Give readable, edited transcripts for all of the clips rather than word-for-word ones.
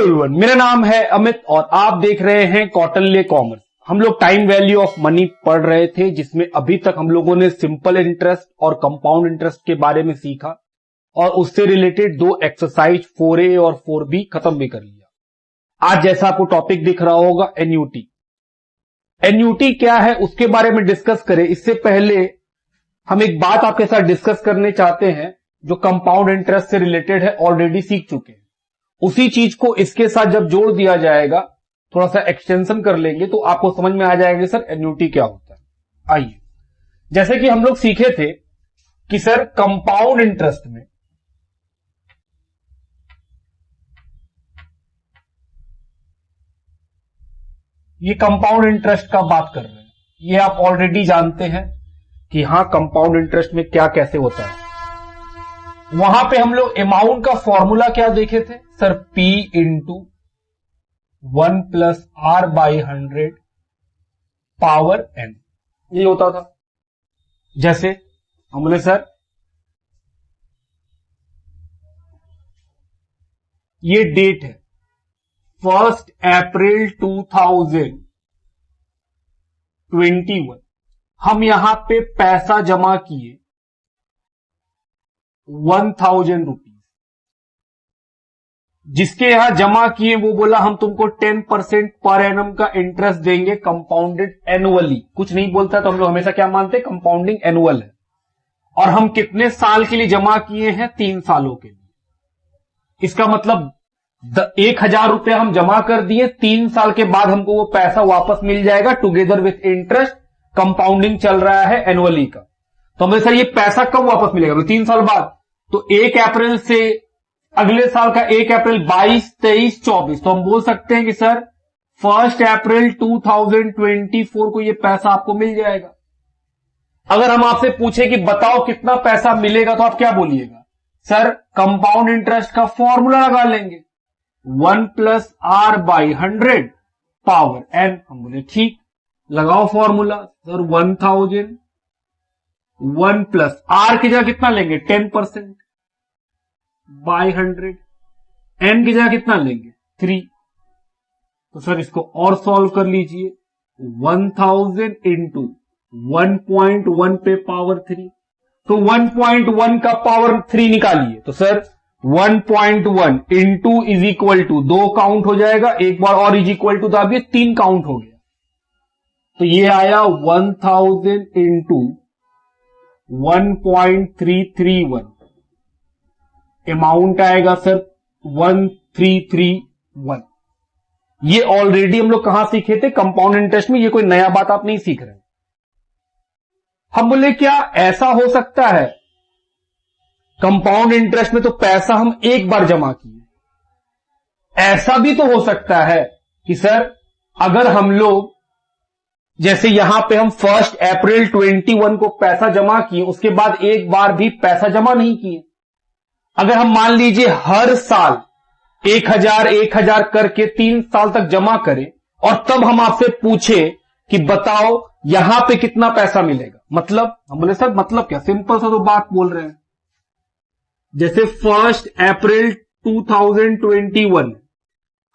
Everyone, मेरा नाम है अमित और आप देख रहे हैं कौटिल्य कॉमर्स। हम लोग टाइम वैल्यू ऑफ मनी पढ़ रहे थे, जिसमें अभी तक हम लोगों ने सिंपल इंटरेस्ट और कंपाउंड इंटरेस्ट के बारे में सीखा और उससे रिलेटेड दो एक्सरसाइज 4A और 4B खत्म भी कर लिया। आज जैसा आपको टॉपिक दिख रहा होगा एन्युटी। एन्युटी क्या है उसके बारे में डिस्कस करें इससे पहले हम एक बात आपके साथ डिस्कस करने चाहते हैं जो कंपाउंड इंटरेस्ट से रिलेटेड है, ऑलरेडी सीख चुके हैं। उसी चीज को इसके साथ जब जोड़ दिया जाएगा, थोड़ा सा एक्सटेंशन कर लेंगे तो आपको समझ में आ जाएगा सर एन्युटी क्या होता है। आइए, जैसे कि हम लोग सीखे थे कि सर कंपाउंड इंटरेस्ट में ये कंपाउंड इंटरेस्ट का बात कर रहे हैं, ये आप ऑलरेडी जानते हैं कि हां कंपाउंड इंटरेस्ट में क्या कैसे होता है। वहां पे हम लोग अमाउंट का फॉर्मूला क्या देखे थे sir, P into 1 plus R by 100 power N, ये होता था। जैसे हम बोले सर ये डेट है 1 अप्रैल 2021, हम यहां पे पैसा जमा किए 1000 रुपीज। जिसके यहां जमा किए वो बोला हम तुमको 10% पर एनम का इंटरेस्ट देंगे कंपाउंडेड एनुअली। कुछ नहीं बोलता तो हम लोग हमेशा क्या मानते हैं, कंपाउंडिंग एनुअल है। और हम कितने साल के लिए जमा किए हैं, 3 सालों के लिए। इसका मतलब 1000 रुपया हम जमा कर दिए, 3 साल के बाद हमको वो पैसा वापस मिल जाएगा टुगेदर विथ इंटरेस्ट। कंपाउंडिंग चल रहा है एनुअली का। तो हमें सर ये पैसा कब वापस मिलेगा, 3 साल बाद। तो 1 अप्रैल से अगले साल का 1 अप्रैल 22, 23, 24, तो हम बोल सकते हैं कि सर 1 अप्रैल 2024 को ये पैसा आपको मिल जाएगा। अगर हम आपसे पूछे कि बताओ कितना पैसा मिलेगा तो आप क्या बोलिएगा, सर कंपाउंड इंटरेस्ट का फॉर्मूला लगा लेंगे 1 plus R by 100 power N। हम बोले ठीक, लगाओ फॉर्मूला। सर 1000 1 प्लस R की जगह कितना लेंगे, 10% बाई 100, N की जगह कितना लेंगे, 3। तो सर इसको और सॉल्व कर लीजिए, 1000 इंटू 1.1 पे पावर 3, तो 1.1 का पावर 3 निकालिए। तो sir 1.1 into is equal to 2 count हो जाएगा, एक बार और इज इक्वल टू दाबिए 3 काउंट हो गया। तो ये आया 1000 इंटू 1.331, अमाउंट आएगा सर 1331। ये ऑलरेडी हम लोग कहां सीखे थे, कंपाउंड इंटरेस्ट में। ये कोई नया बात आप नहीं सीख रहे। हम बोले क्या ऐसा हो सकता है, कंपाउंड इंटरेस्ट में तो पैसा हम एक बार जमा किए, ऐसा भी तो हो सकता है कि सर अगर हम लोग जैसे यहां पे हम 1 अप्रैल 21 को पैसा जमा किए, उसके बाद एक बार भी पैसा जमा नहीं किए। अगर हम मान लीजिए हर साल 1000 करके 3 साल तक जमा करें और तब हम आपसे पूछे कि बताओ यहां पे कितना पैसा मिलेगा, मतलब हम बोले सर मतलब क्या, सिंपल सा तो बात बोल रहे हैं। जैसे 1 अप्रैल 2021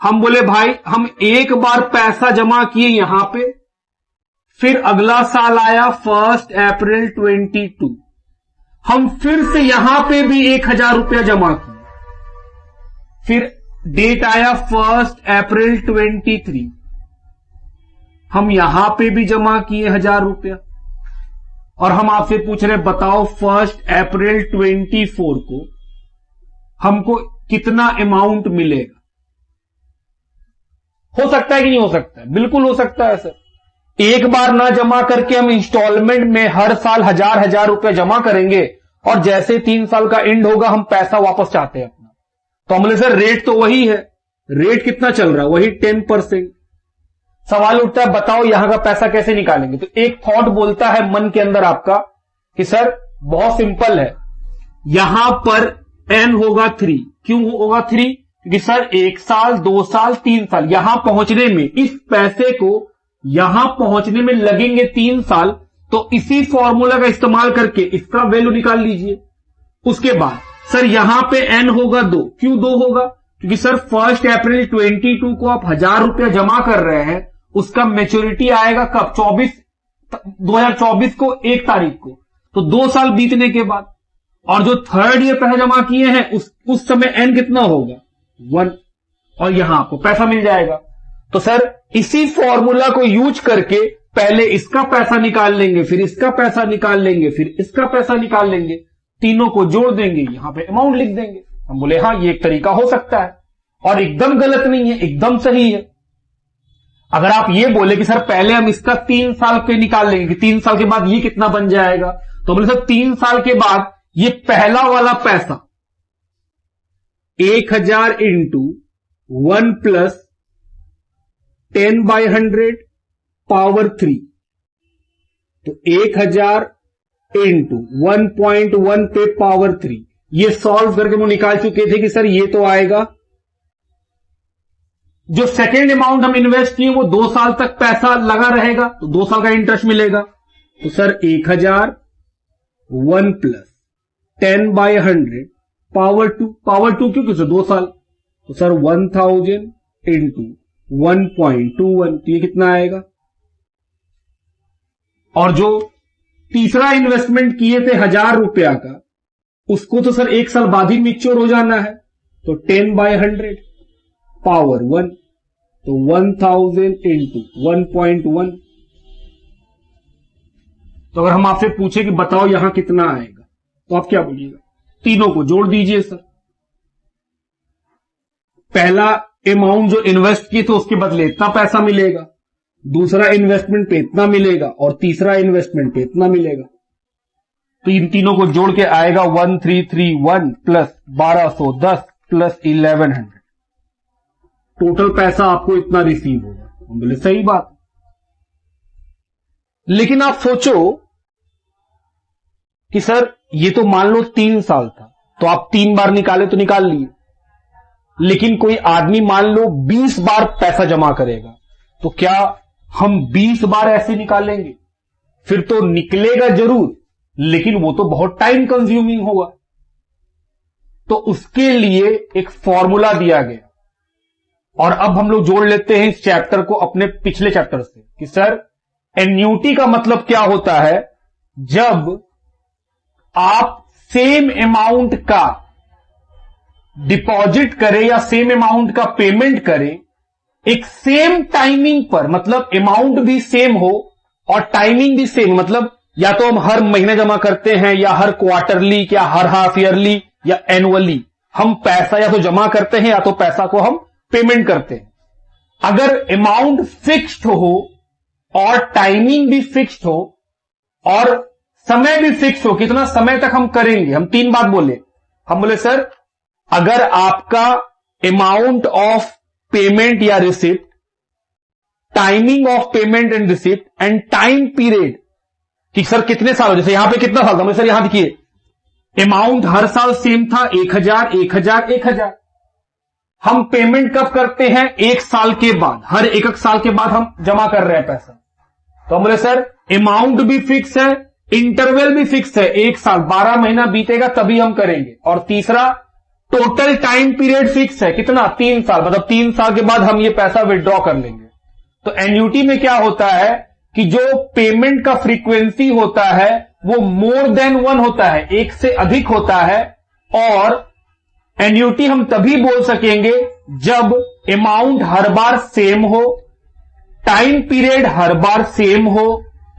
हम बोले भाई हम एक बार पैसा जमा किए यहां पे, फिर अगला साल आया 1 अप्रैल 22, हम फिर से यहां पे भी 1000 रुपया जमा किए, फिर डेट आया 1 अप्रैल 23, हम यहां पे भी जमा किए 1000 रुपया, और हम आपसे पूछ रहे बताओ 1 अप्रैल 24 को हमको कितना अमाउंट मिलेगा। हो सकता है कि नहीं हो सकता है, बिल्कुल हो सकता है सर। एक बार ना जमा करके हम इंस्टॉलमेंट में हर साल 1000 रुपया जमा करेंगे और जैसे 3 साल का एंड होगा हम पैसा वापस चाहते हैं अपना। तो हम बोले सर रेट तो वही है, रेट कितना चल रहा है, वही 10%। सवाल उठता है बताओ यहां का पैसा कैसे निकालेंगे। तो एक थॉट बोलता है मन के अंदर आपका कि सर बहुत सिंपल है, यहां पर N होगा 3। क्यों होगा 3? क्योंकि सर 1 साल 2 साल 3 साल यहां पहुंचने में, इस पैसे को यहां पहुंचने में लगेंगे 3 साल। तो इसी फॉर्मूला का इस्तेमाल करके इसका वैल्यू निकाल लीजिए। उसके बाद सर यहां पे N होगा 2। क्यों 2 होगा? क्योंकि सर 1 अप्रैल 22 को आप 1000 रुपया जमा कर रहे हैं, उसका मैच्योरिटी आएगा कब? 2024 को 1 तारीख को, तो 2 साल बीतने के बाद। और जो 3rd ईयर पैसा जमा किए हैं उस समय एन कितना होगा? 1, और यहां आपको पैसा मिल जाएगा। तो सर इसी फॉर्मूला को यूज करके पहले इसका पैसा निकाल लेंगे, फिर इसका पैसा निकाल लेंगे, फिर इसका पैसा निकाल लेंगे, तीनों को जोड़ देंगे, यहां पे अमाउंट लिख देंगे। हम बोले हाँ ये एक तरीका हो सकता है, और एकदम गलत नहीं है, एकदम सही है। अगर आप ये बोले कि सर पहले हम इसका 3 साल के निकाल लेंगे कि 3 साल के बाद ये कितना बन जाएगा, तो बोले सर 3 साल के बाद ये पहला वाला पैसा 1000 इंटू 1 प्लस 10/100 पावर 3, तो 1000 इंटू 1.1 पे पावर 3, ये सॉल्व करके हम निकाल चुके थे कि सर ये तो आएगा। जो सेकेंड अमाउंट हम इन्वेस्ट किए वो 2 साल तक पैसा लगा रहेगा, तो 2 साल का इंटरेस्ट मिलेगा। तो सर 1000 1 प्लस 10/100 पावर 2, पावर 2 क्यों? क्योंकि 2 साल, तो सर 1000 इंटू 1.21, तो ये कितना आएगा? और जो तीसरा इन्वेस्टमेंट किए थे 1000 रुपया का, उसको तो सर 1 साल बाद ही मैच्योर हो जाना है, तो 10/100 पावर 1, तो 1000 इंटू 1.1। तो अगर हम आपसे पूछे कि बताओ यहां कितना आएगा, तो आप क्या बोलिएगा? तीनों को जोड़ दीजिए सर। पहला अमाउंट जो इन्वेस्ट किए थे उसके बदले इतना पैसा मिलेगा, दूसरा इन्वेस्टमेंट पे इतना मिलेगा, और तीसरा इन्वेस्टमेंट पे इतना मिलेगा। तो इन तीनों को जोड़ के आएगा 1331 प्लस 1210 प्लस 1100, टोटल पैसा आपको इतना रिसीव होगा। हम बोले सही बात। लेकिन आप सोचो कि सर ये तो मान लो 3 साल था, तो आप 3 बार निकाले तो निकाल लिए, लेकिन कोई आदमी मान लो 20 बार पैसा जमा करेगा, तो क्या हम 20 बार ऐसे निकालेंगे? फिर तो निकलेगा जरूर, लेकिन वो तो बहुत टाइम कंज्यूमिंग होगा। तो उसके लिए एक फॉर्मूला दिया गया, और अब हम लोग जोड़ लेते हैं इस चैप्टर को अपने पिछले चैप्टर से कि सर एन्युटी का मतलब क्या होता है? जब आप सेम अमाउंट का डिपॉजिट करें या सेम अमाउंट का पेमेंट करें एक सेम टाइमिंग पर, मतलब अमाउंट भी सेम हो और टाइमिंग भी सेम, मतलब या तो हम हर महीने जमा करते हैं या हर क्वार्टरली या हर हाफ ईयरली या एनुअली, हम पैसा या तो जमा करते हैं या तो पैसा को हम पेमेंट करते हैं। अगर अमाउंट फिक्स्ड हो और टाइमिंग भी फिक्स्ड हो और समय भी फिक्स हो, कितना समय तक हम करेंगे, हम 3 बात बोले। हम बोले सर अगर आपका अमाउंट ऑफ पेमेंट या receipt, timing of payment and receipt and time period, कि सर कितने साल, जैसे यहां पे कितना साल था, सर यहां देखिए अमाउंट हर साल सेम था 1000 1000 1000, हम पेमेंट कब करते हैं? 1 साल के बाद, हर एक साल के बाद हम जमा कर रहे हैं पैसा। तो हम बोले सर अमाउंट भी फिक्स है, इंटरवल भी फिक्स है, 1 साल 12 महीना बीतेगा तभी हम करेंगे, और तीसरा टोटल टाइम पीरियड फिक्स है, कितना? 3 साल, मतलब 3 साल के बाद हम ये पैसा विड्रॉ कर लेंगे। तो एन्युटी में क्या होता है कि जो पेमेंट का फ्रीक्वेंसी होता है वो मोर देन 1 होता है, 1 से अधिक होता है, और एन्युटी हम तभी बोल सकेंगे जब अमाउंट हर बार सेम हो, टाइम पीरियड हर बार सेम हो,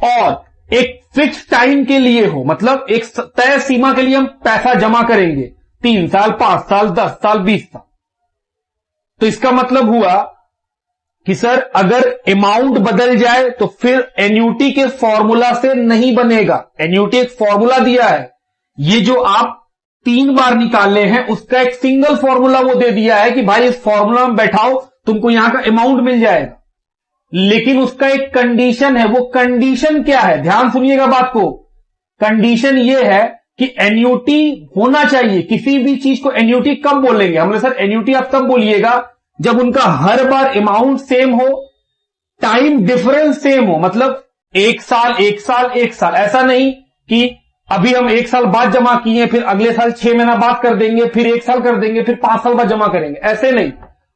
और एक फिक्स टाइम के लिए हो, मतलब एक तय सीमा के लिए हम पैसा जमा करेंगे, 3 साल 5 साल 10 साल 20 साल। तो इसका मतलब हुआ कि सर अगर अमाउंट बदल जाए तो फिर एन्युटी के फॉर्मूला से नहीं बनेगा। एन्युटी एक फॉर्मूला दिया है, ये जो आप 3 बार निकाले हैं उसका एक सिंगल फॉर्मूला वो दे दिया है कि भाई इस फॉर्मूला में बैठाओ तुमको यहां का अमाउंट मिल जाएगा, लेकिन उसका एक कंडीशन है। वो कंडीशन क्या है? ध्यान सुनिएगा बात को। कंडीशन ये है कि एन्युटी होना चाहिए। किसी भी चीज को एन्युटी कब बोलेंगे? हमने सर एन्युटी आप तब बोलिएगा जब उनका हर बार अमाउंट सेम हो, टाइम डिफरेंस सेम हो, मतलब 1 साल 1 साल 1 साल, ऐसा नहीं कि अभी हम 1 साल बाद जमा किए, फिर अगले साल 6 महीना बाद कर देंगे, फिर 1 साल कर देंगे, फिर 5 साल बाद जमा करेंगे, ऐसे नहीं।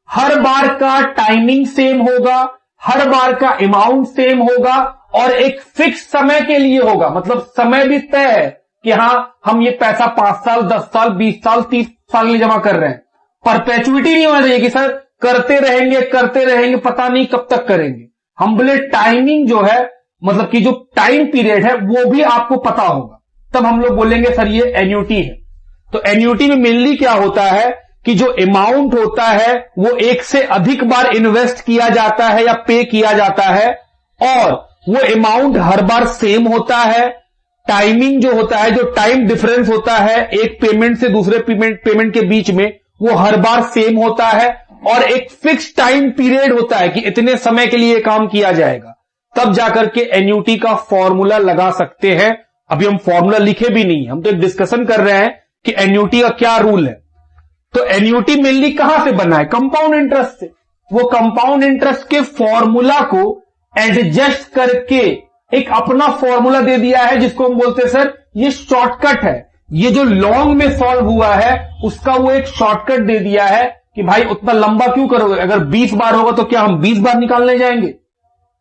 हर बार का टाइमिंग सेम होगा, हर बार का अमाउंट सेम होगा और एक फिक्स समय के लिए होगा। मतलब समय भी तय है कि हां हम ये पैसा 5 साल, 10 साल, 20 साल, 30 साल के लिए जमा कर रहे हैं। परपेचुइटी नहीं होना चाहिए कि सर करते रहेंगे पता नहीं कब तक करेंगे। हम बोले टाइमिंग जो है, मतलब कि जो टाइम पीरियड है वो भी आपको पता होगा, तब हम लोग बोलेंगे सर ये एन्युटी है। तो एन्युटी में मेनली क्या होता है कि जो अमाउंट होता है वो एक से अधिक बार इन्वेस्ट किया जाता है या पे किया जाता है, और वो अमाउंट हर बार सेम होता है। टाइमिंग जो होता है, जो टाइम डिफरेंस होता है एक पेमेंट से दूसरे पेमेंट के बीच में, वो हर बार सेम होता है, और एक फिक्स टाइम पीरियड होता है कि इतने समय के लिए काम किया जाएगा। तब जाकर के एन्युटी का फॉर्मूला लगा सकते हैं। अभी हम फॉर्मूला लिखे भी नहीं, हम तो एक डिस्कशन कर रहे हैं कि एन्युटी का क्या रूल है। तो एन्युटी मेनली कहां से बना है? कंपाउंड इंटरेस्ट से। वो कंपाउंड इंटरेस्ट के फॉर्मूला को एडजस्ट करके एक अपना फॉर्मूला दे दिया है, जिसको हम बोलते हैं सर ये शॉर्टकट है। ये जो लॉन्ग में सॉल्व हुआ है उसका वो एक शॉर्टकट दे दिया है कि भाई उतना लंबा क्यों करोगे? अगर 20 बार होगा तो क्या हम 20 बार निकालने जाएंगे?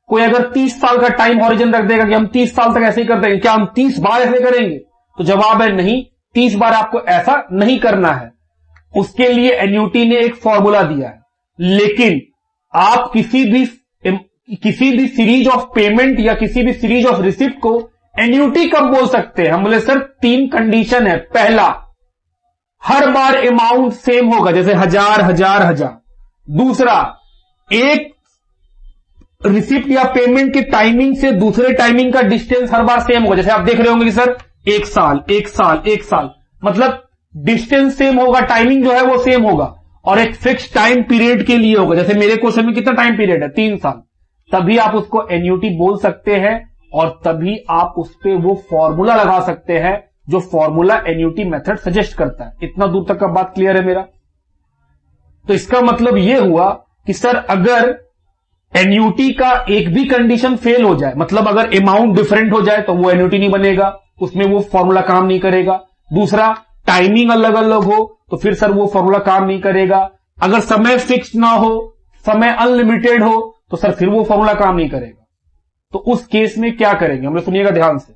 कोई अगर 30 साल का टाइम हॉरिजन रख देगा कि हम 30 साल तक ऐसे ही कर देंगे, क्या हम 30 बार ऐसे करेंगे? तो जवाब है नहीं, 30 बार आपको ऐसा नहीं करना है। उसके लिए एन्युटी ने एक फॉर्मूला दिया है। लेकिन आप किसी भी सीरीज ऑफ पेमेंट या किसी भी सीरीज ऑफ रिसिप्ट को एन्युटी कब बोल सकते हैं? हम बोले सर 3 कंडीशन है। पहला, हर बार अमाउंट सेम होगा, जैसे 1000। दूसरा, एक रिसिप्ट या पेमेंट की टाइमिंग से दूसरे टाइमिंग का डिस्टेंस हर बार सेम होगा। जैसे आप देख रहे होंगे कि सर 1 साल, मतलब डिस्टेंस सेम होगा, टाइमिंग जो है वो सेम होगा, और एक फिक्स टाइम पीरियड के लिए होगा। जैसे मेरे क्वेश्चन में कितना टाइम पीरियड है? 3 साल। तभी आप उसको एन्युटी बोल सकते हैं, और तभी आप उस पर वो फॉर्मूला लगा सकते हैं जो फॉर्मूला एन्युटी मेथड सजेस्ट करता है। इतना दूर तक का बात क्लियर है मेरा? तो इसका मतलब यह हुआ कि सर अगर एन्युटी का एक भी कंडीशन फेल हो जाए, मतलब अगर अमाउंट डिफरेंट हो जाए, तो वो एन्युटी नहीं बनेगा, उसमें वो फॉर्मूला काम नहीं करेगा। दूसरा, टाइमिंग अलग अलग हो तो फिर सर वो फॉर्मूला काम नहीं करेगा। अगर समय फिक्स ना हो, समय अनलिमिटेड हो, तो सर फिर वो फॉर्मूला काम नहीं करेगा। तो उस केस में क्या करेंगे? हम लोग सुनिएगा ध्यान से।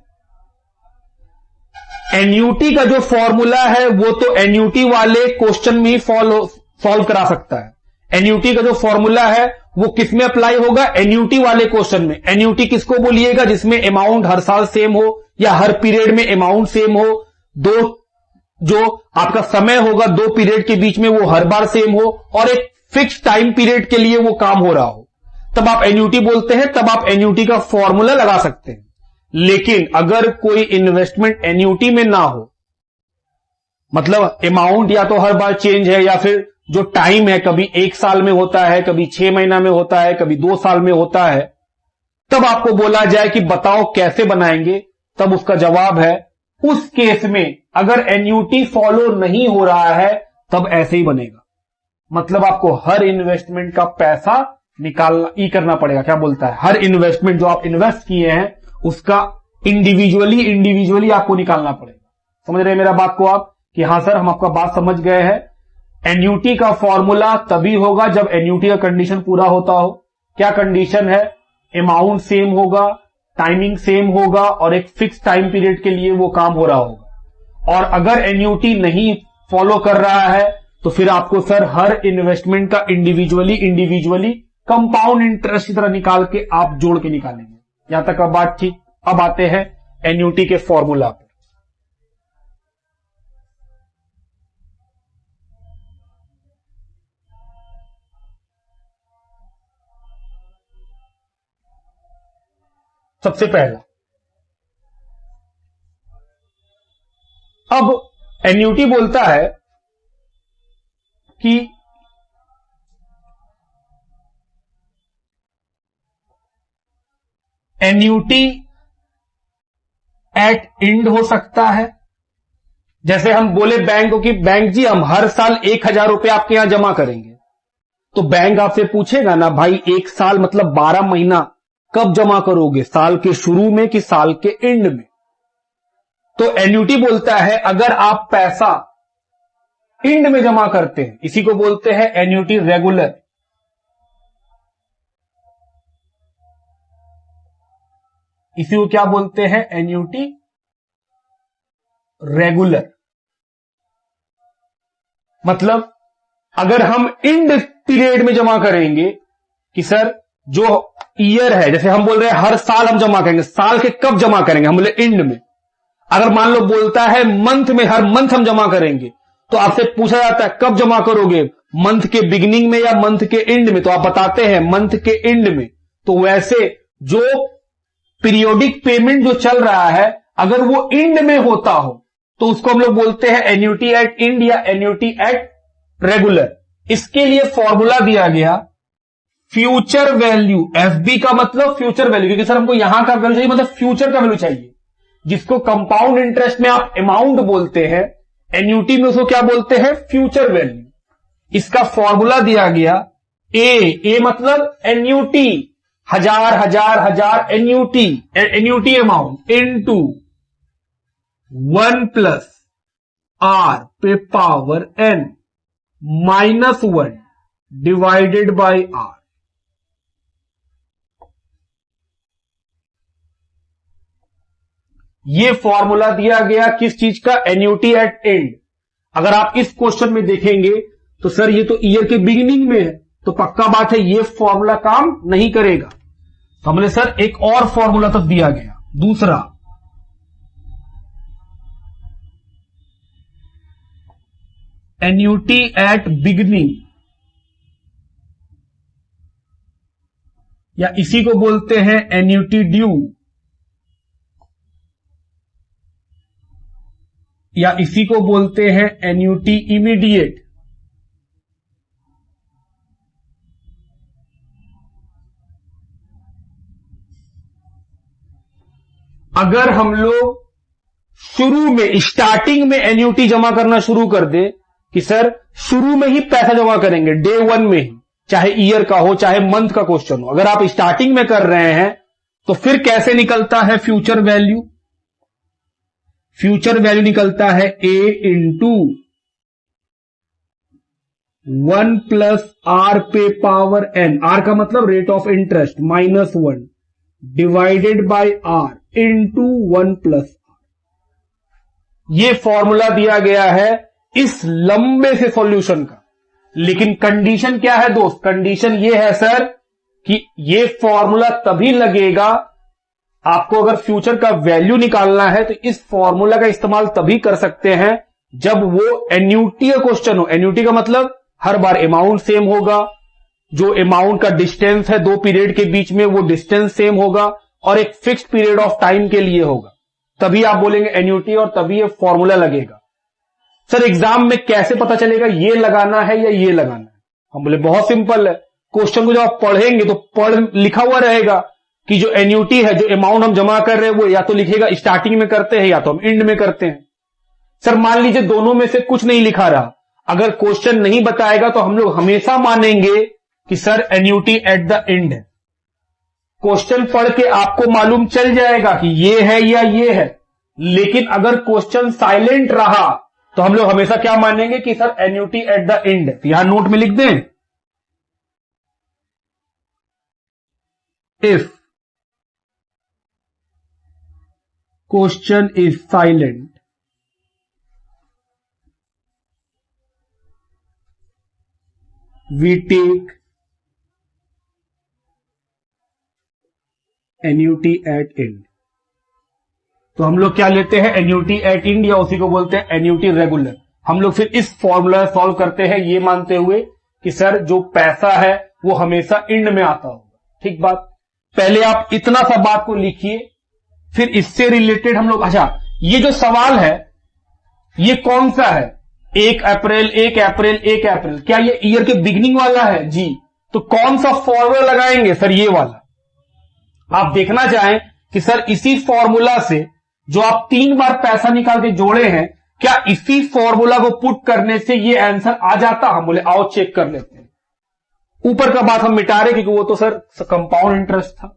एन्युटी का जो फॉर्मूला है वो तो एन्युटी वाले क्वेश्चन में ही सॉल्व करा सकता है। एन्युटी का जो फॉर्मूला है वो किसमें अप्लाई होगा? एन्युटी वाले क्वेश्चन में। एन्युटी किसको बोलिएगा? जिसमें अमाउंट हर साल सेम हो या हर पीरियड में अमाउंट सेम हो, जो आपका समय होगा 2 पीरियड के बीच में वो हर बार सेम हो, और एक फिक्स टाइम पीरियड के लिए वो काम हो रहा हो, तब आप एन्युटी बोलते हैं, तब आप एन्युटी का फॉर्मूला लगा सकते हैं। लेकिन अगर कोई इन्वेस्टमेंट एन्युटी में ना हो, मतलब अमाउंट या तो हर बार चेंज है, या फिर जो टाइम है कभी 1 साल में होता है, कभी 6 महीना में होता है, कभी 2 साल में होता है, तब आपको बोला जाए कि बताओ कैसे बनाएंगे, तब उसका जवाब है उस केस में अगर एन्युटी फॉलो नहीं हो रहा है तब ऐसे ही बनेगा। मतलब आपको हर इन्वेस्टमेंट का पैसा निकालना ही करना पड़ेगा। क्या बोलता है? हर इन्वेस्टमेंट जो आप इन्वेस्ट किए हैं उसका इंडिविजुअली आपको निकालना पड़ेगा। समझ रहे हैं मेरा बात को आप? कि हां सर हम आपका बात समझ गए हैं। एन्युटी का फॉर्मूला तभी होगा जब एन्युटी का कंडीशन पूरा होता हो। क्या कंडीशन है? अमाउंट सेम होगा, टाइमिंग सेम होगा, और एक फिक्स टाइम पीरियड के लिए वो काम हो रहा होगा। और अगर एन्युटी नहीं फॉलो कर रहा है तो फिर आपको सर हर इन्वेस्टमेंट का इंडिविजुअली कंपाउंड इंटरेस्ट की तरह निकाल के आप जोड़ के निकालेंगे। यहां तक का बात ठीक। अब आते हैं एन्युटी के फॉर्मूला पर। सबसे पहला, अब एन्युटी बोलता है कि एन्युटी एट इंड हो सकता है। जैसे हम बोले बैंक को कि बैंक जी हम हर साल 1000 रुपए आपके यहां जमा करेंगे, तो बैंक आपसे पूछेगा ना भाई 1 साल मतलब 12 महीना कब जमा करोगे? साल के शुरू में कि साल के एंड में? तो एन्युटी बोलता है अगर आप पैसा इंड में जमा करते हैं, इसी को बोलते हैं एन्युटी रेगुलर। इसी को क्या बोलते हैं? Annuity regular. मतलब अगर हम इंड पीरियड में जमा करेंगे कि सर जो ईयर है, जैसे हम बोल रहे हैं हर साल हम जमा करेंगे, साल के कब जमा करेंगे? हम बोले इंड में। अगर मान लो बोलता है मंथ में, हर मंथ हम जमा करेंगे, तो आपसे पूछा जाता है कब जमा करोगे, मंथ के बिगिनिंग में या मंथ के एंड में? तो आप बताते हैं मंथ के एंड में। तो वैसे जो पीरियोडिक पेमेंट जो चल रहा है, अगर वो एंड में होता हो तो उसको हम लोग बोलते हैं एन्युटी एट एंड या एन्युटी एट रेगुलर। इसके लिए फॉर्मूला दिया गया फ्यूचर वैल्यू। एफबी का मतलब फ्यूचर वैल्यू, क्योंकि सर हमको यहां का वैल्यू चाहिए, मतलब फ्यूचर का वैल्यू चाहिए, जिसको कंपाउंड इंटरेस्ट में आप अमाउंट बोलते हैं, एन्युटी में उसको क्या बोलते हैं? Future value. इसका फॉर्मूला दिया गया ए मतलब एन्युटी, हजार हजार हजार annuity amount into 1 plus are पे power N minus 1 divided by R. ये फॉर्मूला दिया गया किस चीज का? Annuity at end. अगर आप इस क्वेश्चन में देखेंगे तो सर ये तो ईयर के बिगिनिंग में है, तो पक्का बात है ये फॉर्मूला काम नहीं करेगा। तो हमने सर एक और फॉर्मूला तक दिया गया, दूसरा एन्युटी एट बिगिनिंग, या इसी को बोलते हैं एन्युटी ड्यू, या इसी को बोलते हैं एन्युटी इमीडिएट। अगर हम लोग शुरू में स्टार्टिंग में एन्युटी जमा करना शुरू कर दे कि सर शुरू में ही पैसा जमा करेंगे, डे 1 में ही, चाहे ईयर का हो चाहे मंथ का क्वेश्चन हो, अगर आप स्टार्टिंग में कर रहे हैं तो फिर कैसे निकलता है फ्यूचर वैल्यू? फ्यूचर वैल्यू निकलता है ए इंटू 1 प्लस आर पे पावर एन, आर का मतलब rate of interest, minus 1 divided by R into 1 plus R. ये फॉर्मूला दिया गया है इस लंबे से सॉल्यूशन का। लेकिन कंडीशन क्या है दोस्त? कंडीशन ये है सर कि ये फॉर्मूला तभी लगेगा, आपको अगर फ्यूचर का वैल्यू निकालना है तो इस फॉर्मूला का इस्तेमाल तभी कर सकते हैं जब वो एन्युटी का क्वेश्चन हो। एन्युटी का मतलब हर बार अमाउंट सेम होगा, जो अमाउंट का डिस्टेंस है 2 पीरियड के बीच में वो डिस्टेंस सेम होगा, और एक फिक्स्ड पीरियड ऑफ टाइम के लिए होगा, तभी आप बोलेंगे एन्युटी और तभी ये फॉर्मूला लगेगा। सर एग्जाम में कैसे पता चलेगा ये लगाना है या ये लगाना है? हम बोले बहुत सिंपल है, क्वेश्चन को जब आप पढ़ेंगे तो लिखा हुआ रहेगा कि जो एन्युटी है, जो अमाउंट हम जमा कर रहे हैं, वो या तो लिखेगा स्टार्टिंग में करते हैं या तो हम एंड में करते हैं। सर मान लीजिए दोनों में से कुछ नहीं लिखा रहा, अगर क्वेश्चन नहीं बताएगा तो हम लोग हमेशा मानेंगे कि sir annuity at the end है। क्वेश्चन पढ़ के आपको मालूम चल जाएगा कि ये है या ये है, लेकिन अगर क्वेश्चन साइलेंट रहा तो हम लोग हमेशा क्या मानेंगे कि sir annuity at the end है। यहां नोट में लिख दें, if question is silent we take annuity at end. तो हम लोग क्या लेते हैं? एन्युटी एट एंड, या उसी को बोलते हैं एन्युटी रेगुलर। हम लोग फिर इस फॉर्मूला सॉल्व करते हैं ये मानते हुए कि सर जो पैसा है वो हमेशा एंड में आता होगा। ठीक बात। पहले आप इतना सा बात को लिखिए, फिर इससे रिलेटेड हम लोग, अच्छा ये जो सवाल है ये कौन सा है? 1 अप्रैल 1 अप्रैल 1 अप्रैल, क्या ये ईयर के बिगिनिंग वाला है? जी। तो कौन सा फॉर्मूला लगाएंगे? सर ये वाला। आप देखना चाहें कि सर इसी फॉर्मूला से जो आप 3 बार पैसा निकाल के जोड़े हैं, क्या इसी फॉर्मूला को पुट करने से ये आंसर आ जाता? हम बोले आओ चेक कर लेते हैं। ऊपर का बात हम मिटा रहे क्योंकि वो तो सर कंपाउंड इंटरेस्ट था।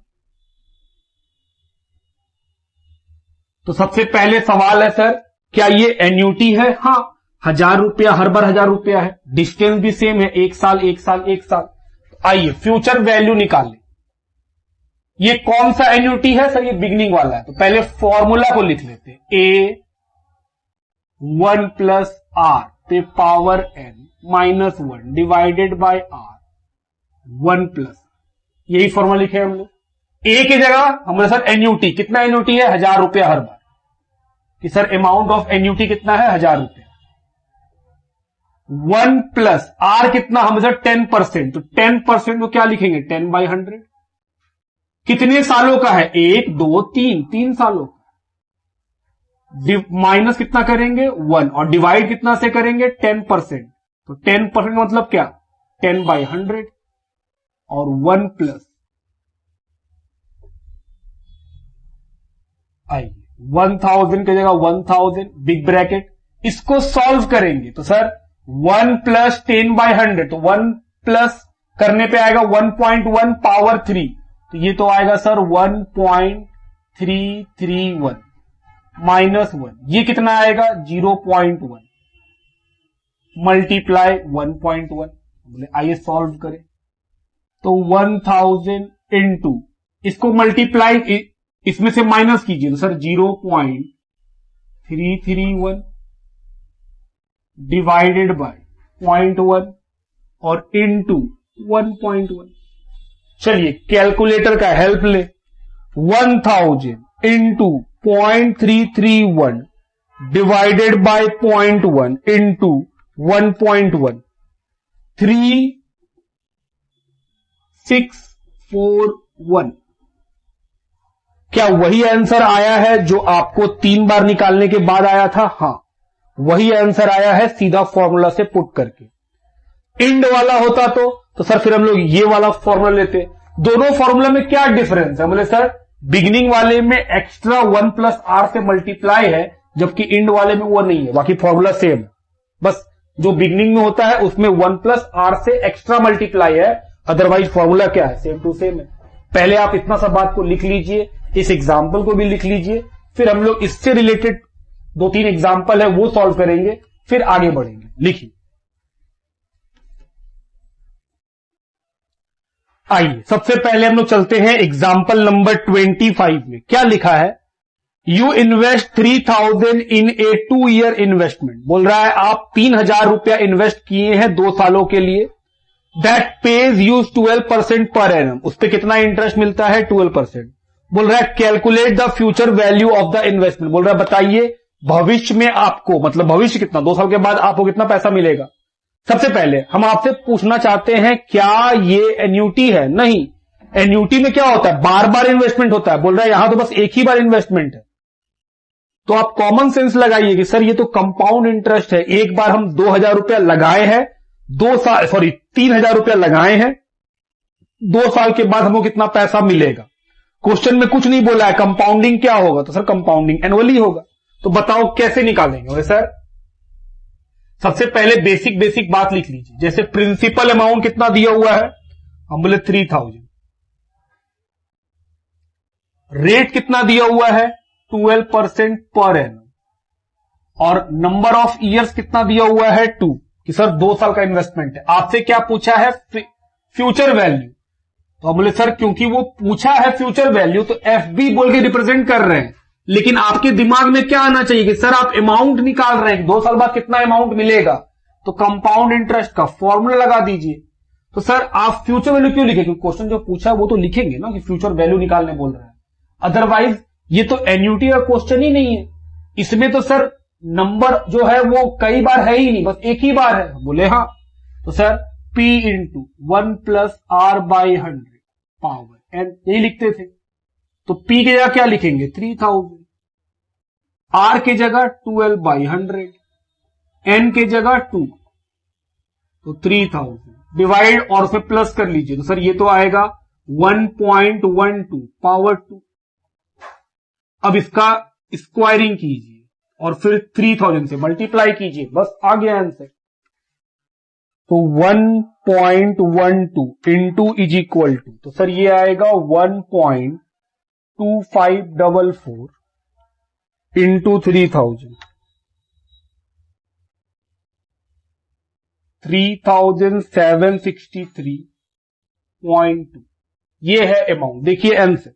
तो सबसे पहले सवाल है सर, क्या ये एन्यूटी है? हाँ, 1000 रुपया हर बार 1000 रुपया है, डिस्टेंस भी सेम है, 1 साल 1 साल 1 साल। तो आइए फ्यूचर वैल्यू निकाल लें। ये कौन सा एन्यूटी है सर? ये बिगनिंग वाला है। तो पहले फॉर्मूला को लिख लेते हैं, ए 1 प्लस आर पे power N minus 1 divided by R 1 plus, यही फॉर्मूला लिखे हम लोग। ए की जगह हमने सर एन्यूटी, कितना एन्यूटी है? 1000 रुपया हर बार, कि सर अमाउंट ऑफ एन्यूटी कितना है? 1000 रुपया। 1 प्लस आर कितना? हम सर 10%, तो 10% को क्या लिखेंगे? 10/100। कितने सालों का है? 1 2 3, 3 सालों का। माइनस कितना करेंगे? 1, और डिवाइड कितना से करेंगे? 10%। तो 10% मतलब क्या? 10/100 और 1 प्लस, आइए 1000 की जगह 1000 बिग ब्रैकेट, इसको सॉल्व करेंगे तो सर 1 प्लस 10/100, तो 1 प्लस करने पे आएगा 1.1 पावर 3, तो ये तो आएगा सर 1.331 माइनस 1, ये कितना आएगा? 0.1 मल्टीप्लाई 1.1। बोले आइए सॉल्व करें, तो 1000 इंटू, इसको मल्टीप्लाई इसमें से माइनस कीजिए, तो सर 0.331 डिवाइडेड बाय 0.1 और इंटू 1.1। चलिए कैलकुलेटर का हेल्प ले, 1000 इंटू 0.331 डिवाइडेड बाय 0.1 इंटू 1.1, 3641। क्या वही आंसर आया है जो आपको 3 बार निकालने के बाद आया था? हां, वही आंसर आया है सीधा फॉर्मूला से पुट करके। इंड वाला होता तो सर फिर हम लोग ये वाला फॉर्मूला लेते। दोनों फॉर्मूला में क्या डिफरेंस है? बोले सर बिगिनिंग वाले में एक्स्ट्रा 1 प्लस आर से मल्टीप्लाई है, जबकि इंड वाले में वो नहीं है, बाकी फॉर्मूला सेम है। बस जो बिगिनिंग में होता है उसमें 1 प्लस आर से एक्स्ट्रा मल्टीप्लाई है, अदरवाइज फॉर्मूला क्या है? सेम टू सेम है। पहले आप इतना सा बात को लिख लीजिए, इस एग्जाम्पल को भी लिख लीजिए, फिर हम लोग इससे रिलेटेड 2-3 एग्जाम्पल है वो सॉल्व करेंगे, फिर आगे बढ़ेंगे। लिखिए, आइए सबसे पहले हम लोग चलते हैं एग्जाम्पल नंबर 25 में। क्या लिखा है? You invest 3000 in A 2 year investment. बोल रहा है आप 3000 रुपया इन्वेस्ट किए हैं 2 सालों के लिए। That page you 12% per annum, उस पर कितना इंटरेस्ट मिलता है? 12%। बोल रहा है calculate the future value of the investment. बोल रहा है बताइए भविष्य में आपको, मतलब भविष्य कितना, 2 साल के बाद आपको कितना पैसा मिलेगा। सबसे पहले हम आपसे पूछना चाहते हैं क्या ये एन्यूटी है? नहीं, एन्यूटी में क्या होता है? बार बार इन्वेस्टमेंट होता है। बोल रहा है यहां तो बस एक ही बार इन्वेस्टमेंट है। तो आप कॉमन सेंस लगाइए कि सर ये तो कंपाउंड इंटरेस्ट है, एक बार हम 2000 रुपया लगाए हैं, 3000 रुपया लगाए हैं, 2 साल के बाद हमको कितना पैसा मिलेगा। क्वेश्चन में कुछ नहीं बोला है कंपाउंडिंग क्या होगा, तो सर कंपाउंडिंग एनुअली होगा। तो बताओ कैसे निकालेंगे? सर सबसे पहले बेसिक बात लिख लीजिए, जैसे प्रिंसिपल अमाउंट कितना दिया हुआ है, हम बोले 3000, रेट कितना दिया हुआ है? 12% पर एनम, और नंबर ऑफ ईयर्स कितना दिया हुआ है? 2, कि सर 2 साल का इन्वेस्टमेंट है। आपसे क्या पूछा है? Future value. तो हम बोले सर क्योंकि वो पूछा है फ्यूचर वैल्यू तो FB बोल के रिप्रेजेंट कर रहे हैं, लेकिन आपके दिमाग में क्या आना चाहिए कि सर आप अमाउंट निकाल रहे हैं, 2 साल बाद कितना अमाउंट मिलेगा, तो कंपाउंड इंटरेस्ट का फॉर्मूला लगा दीजिए। तो सर आप फ्यूचर वैल्यू क्यों लिखे? क्योंकि क्वेश्चन जो पूछा है वो तो लिखेंगे ना कि फ्यूचर वैल्यू निकालने बोल रहा है, अदरवाइज ये तो एन्यूटी का क्वेश्चन ही नहीं है। इसमें तो सर नंबर जो है वो कई बार है ही नहीं, बस एक ही बार है। बोले हाँ, तो sir P into 1 plus R by 100 power N, यही लिखते थे। तो P की जगह क्या लिखेंगे? 3000, R की जगह 12/100, N की जगह 2, तो 3000 डिवाइड और उसे प्लस कर लीजिए, तो सर ये तो आएगा 1.12 पावर 2। अब इसका स्क्वायरिंग कीजिए और फिर 3000 से मल्टीप्लाई कीजिए, बस आ गया आंसर। तो 1.12 इंटू इज इक्वल टू, तो सर ये आएगा 1.2544 इंटू 3000, 3763.2 ये है अमाउंट। देखिए आंसर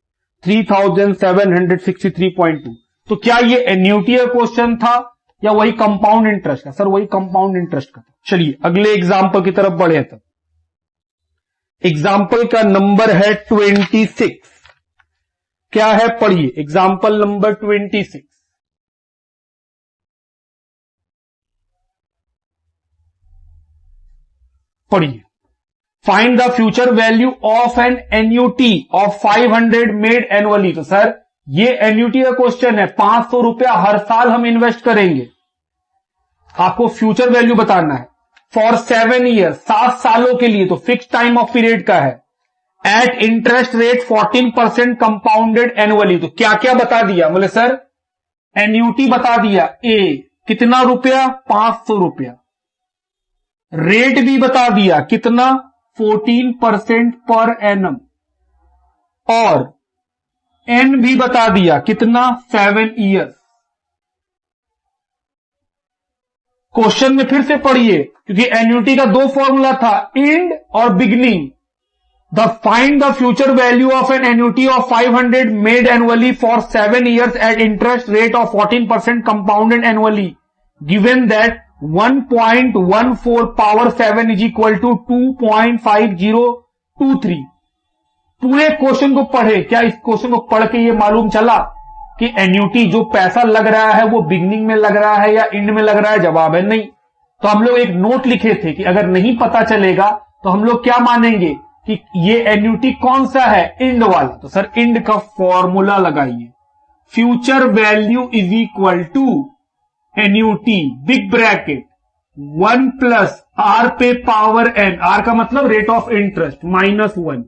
3763.2। तो क्या ये एन्युटी का क्वेश्चन था या वही कंपाउंड इंटरेस्ट का? सर वही कंपाउंड इंटरेस्ट का था। चलिए अगले एग्जाम्पल की तरफ बढ़े। तब एग्जाम्पल का नंबर है 26। क्या है पढ़िए, एग्जाम्पल नंबर 26। पढ़िए, find the future value of an annuity of 500 made annually. तो सर ये एन्युटी का क्वेश्चन है, 500 रुपया हर साल हम इन्वेस्ट करेंगे, आपको फ्यूचर वैल्यू बताना है फॉर 7 ईयर, 7 सालों के लिए, तो फिक्स टाइम ऑफ पीरियड का है, at interest rate 14% compounded annually. तो क्या क्या बता दिया? बोले सर एन्युटी बता दिया, ए कितना रुपया, 500 रुपया, रेट भी बता दिया कितना, 14% पर एनम, और एन भी बता दिया कितना, 7 ईयर्स। क्वेश्चन में फिर से पढ़िए, क्योंकि एन्युटी का 2 फॉर्मूला था, एंड और beginning. The find the future value of an annuity of 500 made annually for 7 years at interest rate of 14% compounded annually, given that 1.14 power 7 is equal to 2.5023। पूरे question को पढ़े। क्या इस क्वेश्चन को पढ़ के ये मालूम चला कि एन्युटी जो पैसा लग रहा है वो बिगनिंग में लग रहा है या एंड में लग रहा है? जवाब है नहीं। तो हम लोग एक नोट लिखे थे कि अगर नहीं पता चलेगा तो हम लोग क्या मानेंगे कि ये एन्युटी कौन सा है, एंड वाला। तो सर एंड का फॉर्मूला लगाइए, future value is equal to annuity big bracket 1 plus are पे पावर एन, आर का मतलब rate of interest, -1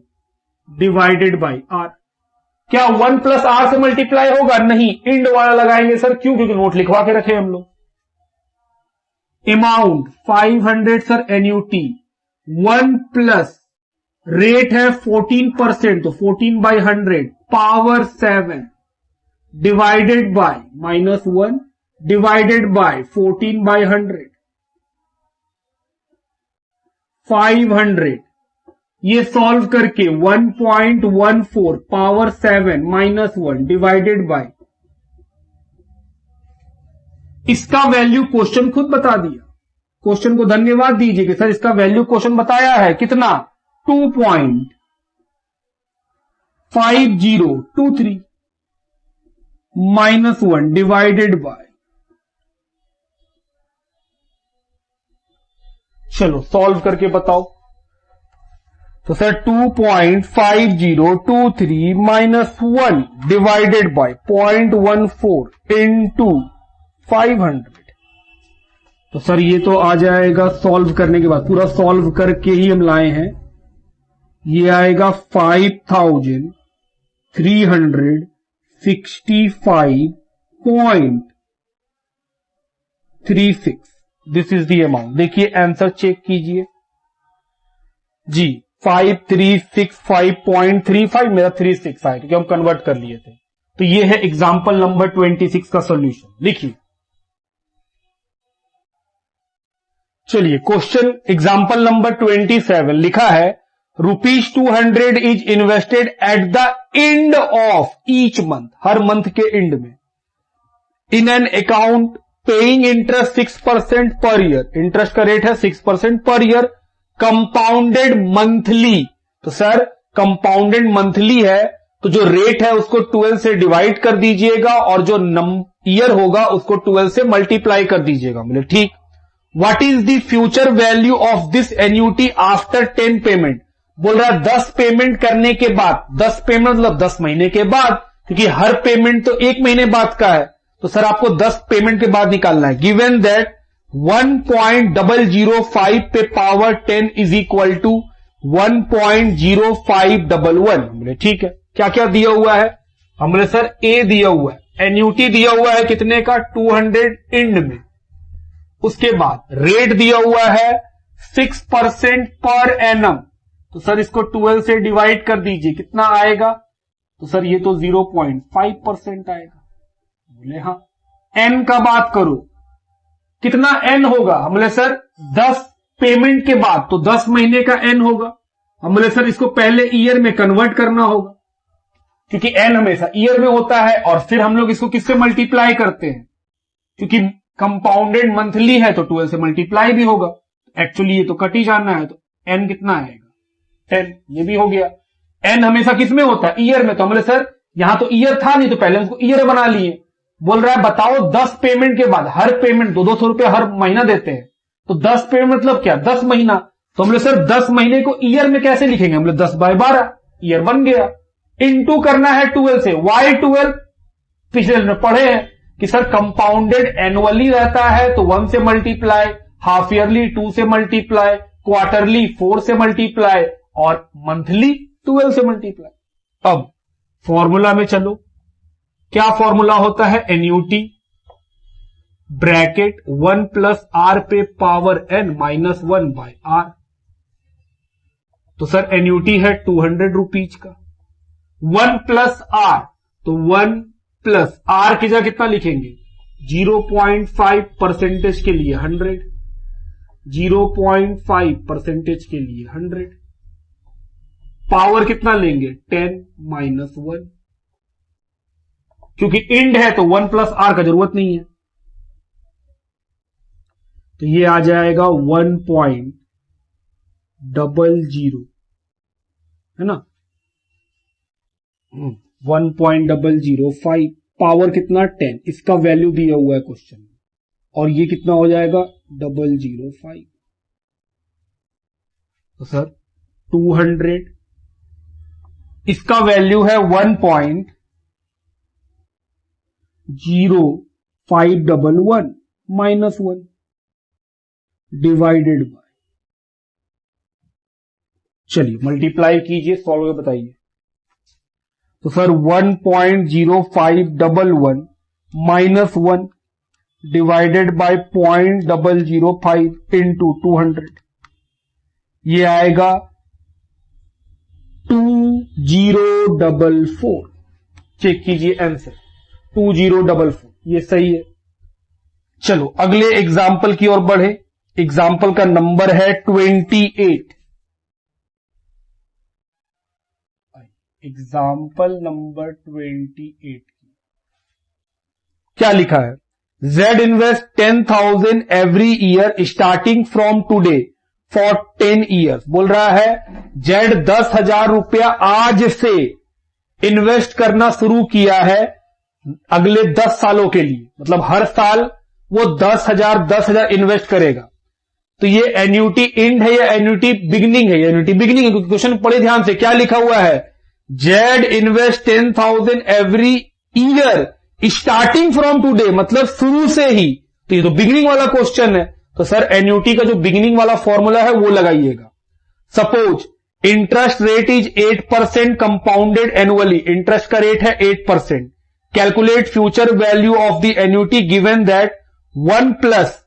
divided by R. क्या 1 प्लस आर से मल्टीप्लाई होगा? नहीं, इंड वाला लगाएंगे सर। क्यों? क्योंकि नोट लिखवा के रखे हम लोग। Amount 500 sir annuity, 1 plus rate है 14%, तो 14/100 power 7 divided by -1 divided bye 14/100, 500। ये सॉल्व करके 1.14 पावर 7 -1 डिवाइडेड बाय, इसका वैल्यू क्वेश्चन खुद बता दिया। क्वेश्चन को धन्यवाद दीजिए कि सर इसका वैल्यू क्वेश्चन बताया है कितना, 2.5023 -1 डिवाइडेड बाय, चलो सॉल्व करके बताओ। तो सर 2.5023 -1 डिवाइडेड बाय 0.14 इंटू 500। तो सर ये तो आ जाएगा सॉल्व करने के बाद, पूरा सॉल्व करके ही हम लाए हैं। ये आएगा 5365.36। This is the amount. देखिए आंसर चेक कीजिए जी, 5365.35 मेरा 36 आया क्योंकि हम कन्वर्ट कर लिए थे। तो ये है एग्जाम्पल नंबर 26 का सॉल्यूशन। लिखिए, चलिए क्वेश्चन एग्जाम्पल नंबर 27 लिखा है, ₹200 is invested at the end of each month, her month के एंड में, in an account paying interest 6% per year, interest का रेट है 6% पर ईयर, कंपाउंडेड मंथली। तो सर कंपाउंडेड मंथली है तो जो रेट है उसको 12 से डिवाइड कर दीजिएगा और जो ईयर होगा उसको 12 से मल्टीप्लाई कर दीजिएगा। बोले ठीक। What is the future value of this annuity after 10 payment? बोल रहा है 10 पेमेंट करने के बाद, 10 पेमेंट मतलब 10 महीने के बाद, क्योंकि हर पेमेंट तो 1 महीने बाद का है। तो सर आपको 10 पेमेंट के बाद निकालना है। गिवन दैट 1.005 पे पावर 10 इज इक्वल टू 1.0511। बोले ठीक है। क्या क्या दिया हुआ है? हमने सर ए दिया हुआ है, एन्युटी दिया हुआ है कितने का, 200 एंड में। उसके बाद रेट दिया हुआ है 6% पर एनम। तो सर इसको 12 से डिवाइड कर दीजिए, कितना आएगा? तो सर ये तो 0.5% आएगा। बोले हाँ। एन का बात करो, कितना एन होगा? हम बोले सर 10 पेमेंट के बाद, तो 10 महीने का एन होगा। हम बोले सर इसको पहले ईयर में कन्वर्ट करना होगा, क्योंकि एन हमेशा ईयर में होता है, और फिर हम लोग इसको किससे मल्टीप्लाई करते हैं, क्योंकि कंपाउंडेड मंथली है तो 12 से मल्टीप्लाई भी होगा। एक्चुअली ये तो कट ही जाना है, तो एन कितना आएगा? 10। ये भी हो गया। एन हमेशा किस में होता है? ईयर में। तो हम बोले सर यहां तो ईयर था नहीं, तो पहले उसको ईयर बना लिए। बोल रहा है बताओ 10 पेमेंट के बाद, हर पेमेंट 200 रुपया हर महीना देते हैं, तो 10 पेमेंट मतलब क्या? 10 महीना। तो हम लोग सर 10 महीने को ईयर में कैसे लिखेंगे? हम लोग 10/12 ईयर बन गया। इनटू करना है 12 से। वाई 12? पिछले में पढ़े हैं कि सर कंपाउंडेड एनुअली रहता है तो 1 से मल्टीप्लाई, हाफ ईयरली 2 से मल्टीप्लाई, क्वार्टरली 4 से मल्टीप्लाई, और मंथली 12 से मल्टीप्लाई। अब फॉर्मूला में चलो, क्या फॉर्मूला होता है? एन्युटी ब्रैकेट 1 प्लस आर पे पावर n माइनस 1/r। तो सर एन्युटी है 200 रुपीज का। 1 प्लस आर, तो 1 प्लस आर की जगह कितना लिखेंगे? 0.5% के लिए 100, 0.5% के लिए 100, पावर कितना लेंगे? 10 माइनस 1, क्योंकि इंड है तो 1 प्लस आर का जरूरत नहीं है, तो ये आ जाएगा 1.005, है ना? 1.005, पावर कितना? 10। इसका वैल्यू दिया हुआ है क्वेश्चन में, और ये कितना हो जाएगा? 005। तो सर 200, इसका वैल्यू है 1.0511 माइनस 1 डिवाइडेड बाय, चलिए मल्टीप्लाई कीजिए, सॉल्व करके बताइए। तो sir 1.0511 minus 1 divided bye 0.005 into 200, ये आएगा 2044। चेक कीजिए आंसर 2044, ये सही है। चलो अगले एग्जाम्पल की ओर बढ़े। एग्जाम्पल का नंबर है 28। एग्जाम्पल नंबर 28, क्या लिखा है? Z invest 10,000 every year starting from today for 10 years. बोल रहा है Z 10,000 रुपया आज से इन्वेस्ट करना शुरू किया है अगले 10 सालों के लिए, मतलब हर साल वो 10,000 इन्वेस्ट करेगा। तो ये एन्युटी इंड है या एन्युटी बिगिनिंग है? एन्युटी बिगिनिंग है, क्योंकि क्वेश्चन पढ़े ध्यान से, क्या लिखा हुआ है? Z invest 10,000 every year starting from today, मतलब शुरू से ही। तो ये तो बिगिनिंग वाला क्वेश्चन है, तो सर एन्युटी का जो बिगिनिंग वाला फॉर्मूला है वो लगाइएगा। Suppose interest rate is 8% compounded annually, interest का रेट है 8%। Calculate future value of the annuity given that 1 plus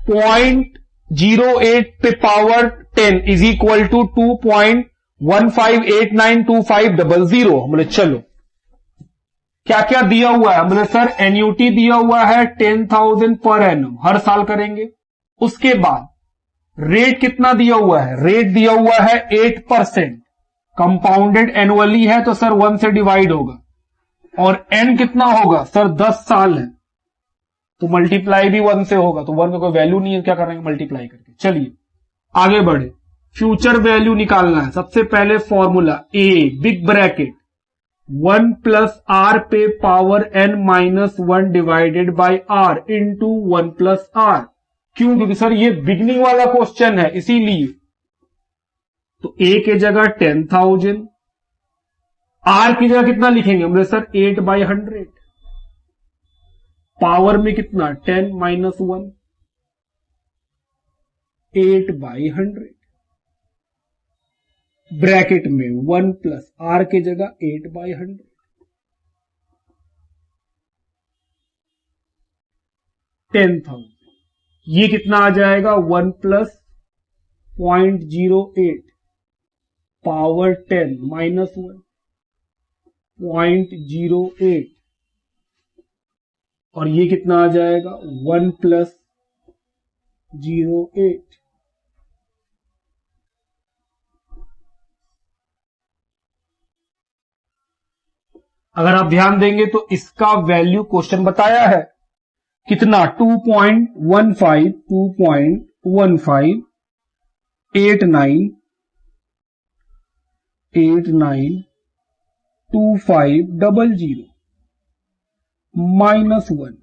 0.08 पे पावर 10 इज इक्वल टू 2.15892500। बोले चलो क्या क्या दिया हुआ है? बोले सर एन्युटी दिया हुआ है 10,000 पर एनम, हर साल करेंगे। उसके बाद रेट कितना दिया हुआ है? रेट दिया हुआ है 8%, कंपाउंडेड एनुअली है तो सर 1 से डिवाइड होगा, और एन कितना होगा? सर 10 साल है तो मल्टीप्लाई भी 1 से होगा, तो 1 का कोई वैल्यू नहीं है, क्या करेंगे? मल्टीप्लाई करके। चलिए आगे बढ़े, फ्यूचर वैल्यू निकालना है। सबसे पहले formula A big bracket 1 plus are पे power n minus 1 divided by R into 1 plus R. क्यों? क्योंकि सर ये बिगनिंग वाला क्वेश्चन है, इसीलिए। तो ए के जगह 10,000, आर की जगह कितना लिखेंगे? बोले सर 8/100, पावर में कितना? 10 माइनस 1, 8/100, ब्रैकेट में 1 प्लस आर के जगह 8/100, 10,000। ये कितना आ जाएगा? 1 प्लस 0.08 पावर 10 माइनस 1 0.08 और ये कितना आ जाएगा 1 + 0.8। अगर आप ध्यान देंगे तो इसका वैल्यू क्वेश्चन बताया है कितना 2.15 $2.15 -1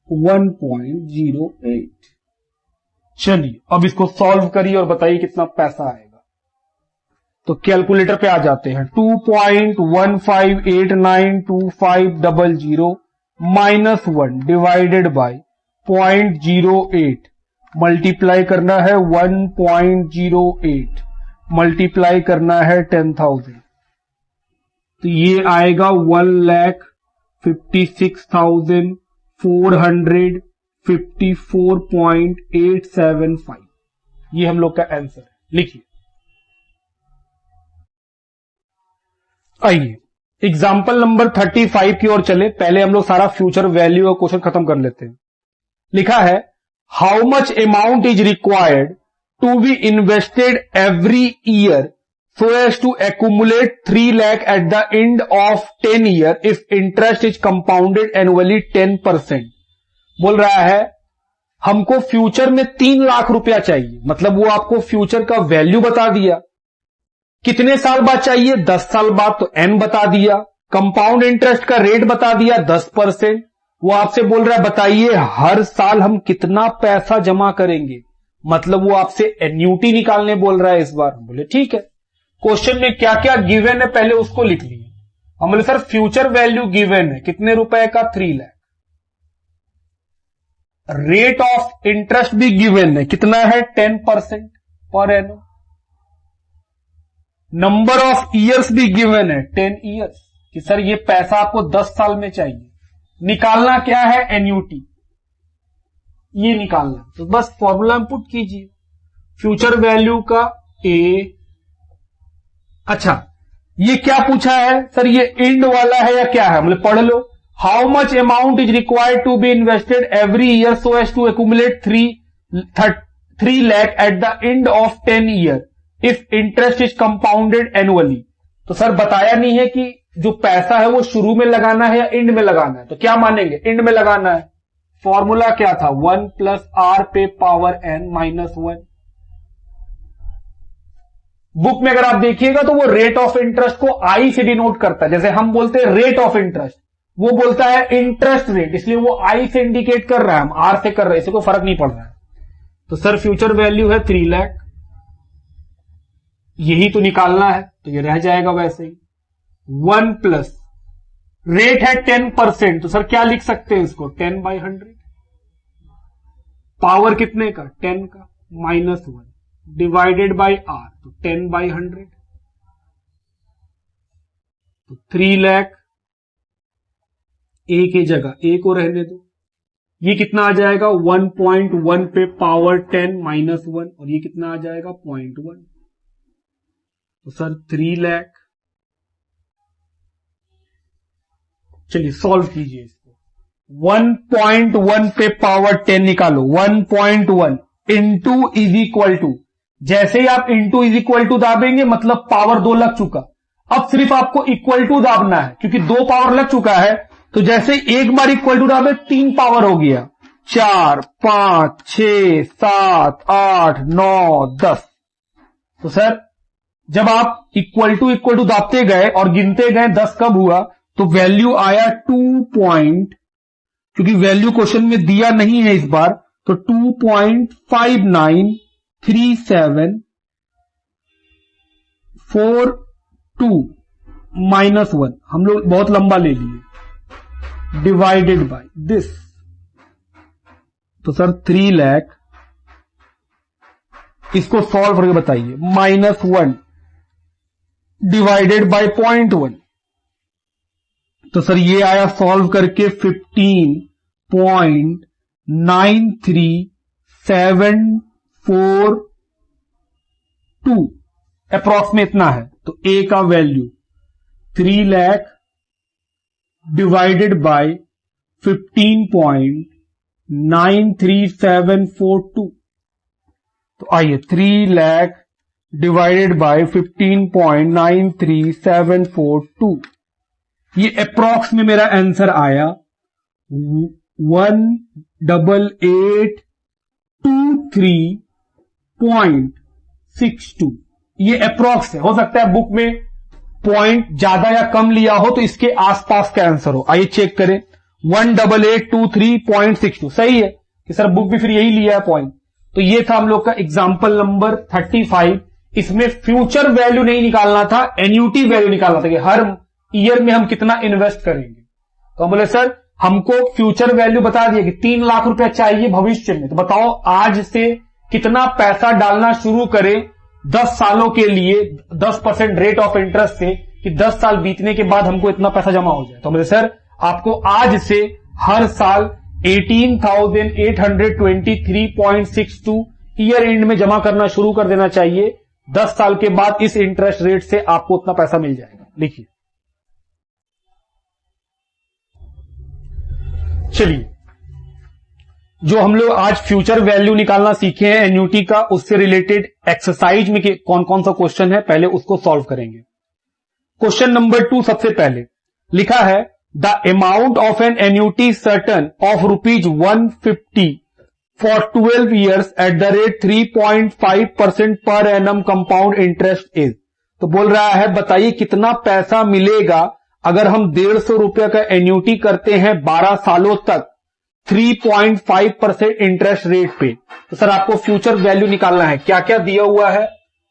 1.08। चलिए अब इसको सॉल्व करिए और बताइए कितना पैसा आएगा। तो कैलकुलेटर पे आ जाते हैं 2.15892500 -1 डिवाइडेड बाय 0.08 मल्टीप्लाई करना है 1.08 मल्टीप्लाई करना है 10,000। तो ये आएगा 1,56,454.875। ये हम लोग का आंसर है। लिखिए। आइए एग्जाम्पल नंबर 35 की ओर चले। पहले हम लोग सारा फ्यूचर वैल्यू और क्वेश्चन खत्म कर लेते हैं। लिखा है how much amount is required to be invested every year so as to accumulate 3 lakh at the end of 10 year if interest is compounded annually 10%। बोल रहा है हमको फ्यूचर में 3 लाख रुपया चाहिए, मतलब वो आपको फ्यूचर का वैल्यू बता दिया, कितने साल बाद चाहिए 10 साल बाद, तो n बता दिया, कंपाउंड इंटरेस्ट का रेट बता दिया 10%। वो आपसे बोल रहा है बताइए हर साल हम कितना पैसा जमा करेंगे, मतलब वो आपसे एन्यूटी निकालने बोल रहा है इस बार। बोले ठीक है, क्वेश्चन में क्या क्या गिवन है पहले उसको लिख लिए। हम बोले सर फ्यूचर वैल्यू गिवन है कितने रुपए का 3 लाख, रेट ऑफ इंटरेस्ट भी गिवन है कितना है 10% per annum, number of years भी गिवन है 10 ईयर्स कि सर ये पैसा आपको 10 साल में चाहिए। निकालना क्या है एन्यूटी, ये निकालना, तो बस फॉर्मूला पुट कीजिए फ्यूचर वैल्यू का ए। अच्छा ये क्या पूछा है सर, ये एंड वाला है या क्या है, मतलब पढ़ लो। How much amount is required to be invested every year so as to accumulate 3 lakh at the end of 10 year if interest is compounded annually. तो सर बताया नहीं है कि जो पैसा है वो शुरू में लगाना है या एंड में लगाना है, तो क्या मानेंगे एंड में लगाना है। फॉर्मूला क्या था 1 + r पे पावर n -1। बुक में अगर आप देखिएगा तो वो रेट ऑफ इंटरेस्ट को आई से डिनोट करता है, जैसे हम बोलते हैं रेट ऑफ इंटरेस्ट, वो बोलता है इंटरेस्ट रेट, इसलिए वो आई से इंडिकेट कर रहा है, हम आर से कर रहे हैं, इसे कोई फर्क नहीं पड़ रहा है। तो सर फ्यूचर वैल्यू है 3 लाख, यही तो निकालना है, तो ये रह जाएगा वैसे ही। 1 प्लस रेट है 10%, तो सर क्या लिख सकते हैं इसको 10/100, पावर कितने का 10 का -1 डिवाइडेड बाय आर, तो 10/100, तो 3 लाख ए की जगह ए को रहने दो। ये कितना आ जाएगा 1.1 पे पावर 10 -1, और ये कितना आ जाएगा 0.1, तो सर 3 लाख। चलिए सॉल्व कीजिए इसको। 1.1 पे पावर 10 निकालो, 1.1 इंटू इज इक्वल टू, जैसे ही आप इंटू इज इक्वल टू दाबेंगे मतलब पावर 2 लग चुका, अब सिर्फ आपको इक्वल टू दाबना है क्योंकि 2 पावर लग चुका है। तो जैसे एक बार इक्वल टू दाबे 3 पावर हो गया, 4 5 6 7 8 9 10। तो सर जब आप इक्वल टू दाबते गए और गिनते गए 10 कब हुआ, तो वैल्यू आया 2 पॉइंट, क्योंकि वैल्यू क्वेश्चन में दिया नहीं है इस बार, तो 2.593742 -1, हम लोग बहुत लंबा ले लिए, डिवाइडेड बाय दिस, तो सर 3 लाख। इसको सॉल्व करके बताइए, -1 डिवाइडेड बाय 0.1, तो सर ये आया सॉल्व करके 15.93742 अप्रॉक्स में इतना है। तो ए का वैल्यू 3 लाख डिवाइडेड बाय 15.93742। तो आइए 3 लाख डिवाइडेड बाय 15.93742, ये अप्रॉक्स में मेरा आंसर आया 18823.62। ये अप्रॉक्स है, हो सकता है बुक में पॉइंट ज्यादा या कम लिया हो तो इसके आसपास का आंसर हो। आइए चेक करें, 18823.62 सही है कि सर बुक भी फिर यही लिया है पॉइंट। तो ये था हम लोग का एग्जाम्पल नंबर 35। इसमें फ्यूचर वैल्यू नहीं निकालना था, एन्यूटी वैल्यू निकालना था कि हर ईयर में हम कितना इन्वेस्ट करेंगे। तो हम बोले सर हमको फ्यूचर वैल्यू बता दिए कि 3 लाख रुपया चाहिए भविष्य में, तो बताओ आज से कितना पैसा डालना शुरू करें 10 सालों के लिए 10% रेट ऑफ इंटरेस्ट से, कि 10 साल बीतने के बाद हमको इतना पैसा जमा हो जाए। तो बोले सर आपको आज से हर साल 18,823.62 ईयर एंड में जमा करना शुरू कर देना चाहिए। 10 साल के बाद इस इंटरेस्ट रेट से आपको उतना पैसा मिल जाएगा। लिखिए, चलिए जो हम लोग आज फ्यूचर वैल्यू निकालना सीखे हैं एन्यूटी का, उससे रिलेटेड एक्सरसाइज में कौन कौन सा क्वेश्चन है पहले उसको सॉल्व करेंगे। क्वेश्चन नंबर 2 सबसे पहले लिखा है the amount of an annuity certain of ₹150 for 12 years at the rate 3.5% per annum compound interest is। तो बोल रहा है बताइए कितना पैसा मिलेगा अगर हम 150 रुपया का एन्यूटी करते हैं 12 सालों तक 3.5% इंटरेस्ट रेट पे। तो सर आपको फ्यूचर वैल्यू निकालना है। क्या क्या दिया हुआ है?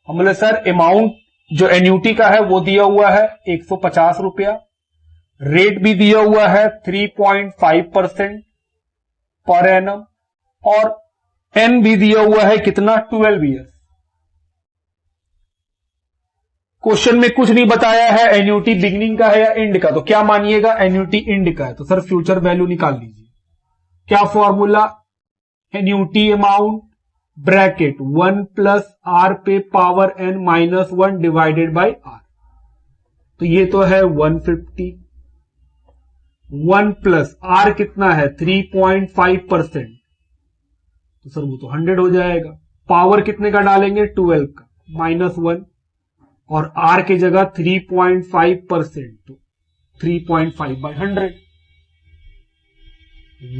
हम बोले सर अमाउंट जो एन्यूटी का है वो दिया हुआ है 150 रुपया, रेट भी दिया हुआ है 3.5% पर एनम, और एन भी दिया हुआ है कितना 12 ईयर्स। क्वेश्चन में कुछ नहीं बताया है एन्यूटी बिगिनिंग का है या एंड का, तो क्या मानिएगा एन्यूटी एंड का है। तो सर फ्यूचर वैल्यू निकाल लीजिए। क्या formula? Annuity amount bracket 1 plus are पे power N minus 1 divided by R. तो ये तो है 150, 1 प्लस आर कितना है 3.5%, तो सर वो तो 100 हो जाएगा। पावर कितने का डालेंगे 12 का, माइनस 1, और आर की जगह 3.5%, तो 3.5 बाय 100।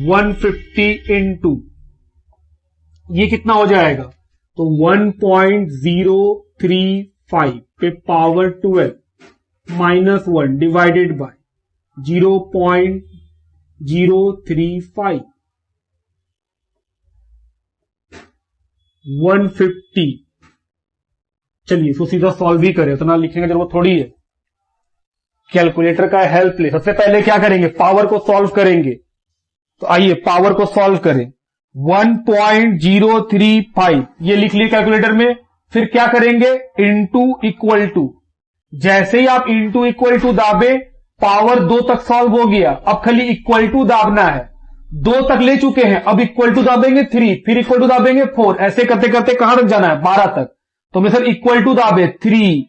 150 इंटू ये कितना हो जाएगा, तो 1.035 पे पावर 12 माइनस 1 डिवाइडेड बाय 0.035, 150। चलिए इसको सीधा सॉल्व ही करें, उतना लिखने की जरूरत थोड़ी है। कैलकुलेटर का हेल्प ले। सबसे पहले क्या करेंगे, पावर को सॉल्व करेंगे। तो आइए पावर को सॉल्व करें। 1.035 ये लिख लिए कैलकुलेटर में। फिर क्या करेंगे, इनटू इक्वल टू। जैसे ही आप इनटू इक्वल टू दाबे पावर 2 तक सॉल्व हो गया। अब खाली इक्वल टू दाबना है। 2 तक ले चुके हैं, अब इक्वल टू दाबेंगे 3, फिर इक्वल टू दाबेंगे 4, ऐसे करते करते कहां तक जाना है 12 तक। तो मैं सर इक्वल टू दाबे 3,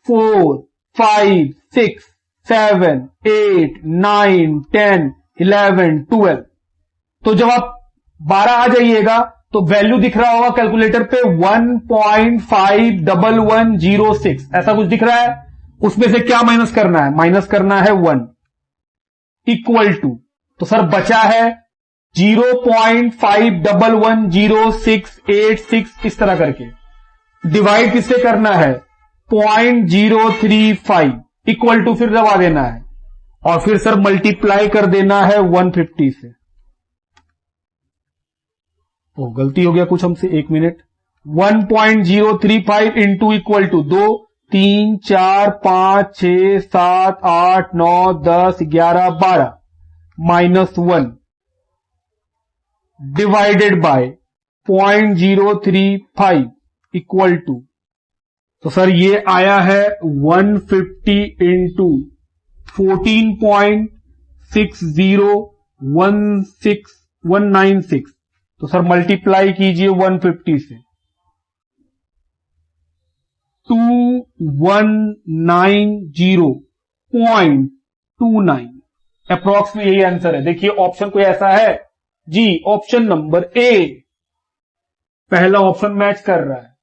4, 5, 6, 7, 8, 9, 10, 11, 12। तो जब आप 12 आ जाइएगा तो वैल्यू दिख रहा होगा कैलकुलेटर पे 1.51106 ऐसा कुछ दिख रहा है। उसमें से क्या माइनस करना है, माइनस करना है 1 इक्वल टू। तो सर बचा है 0.5110686 इस तरह करके। डिवाइड किससे करना है 0.035 इक्वल टू, फिर दबा देना है और फिर सर मल्टीप्लाई कर देना है 150 से। ओ गलती हो गया कुछ हमसे, 1 minute. 1.035 into equal to 2, 3, 4, 5, 6, 7, 8, 9, 10, 11, 12 minus 1 divided by 0.035 equal to. तो सर ये आया है 150 इंटू 14.6016196। तो सर मल्टीप्लाई कीजिए 150 से, 2190 0.29। अप्रॉक्स में यही आंसर है। देखिए ऑप्शन कोई ऐसा है जी, ऑप्शन नंबर ए, पहला ऑप्शन मैच कर रहा है।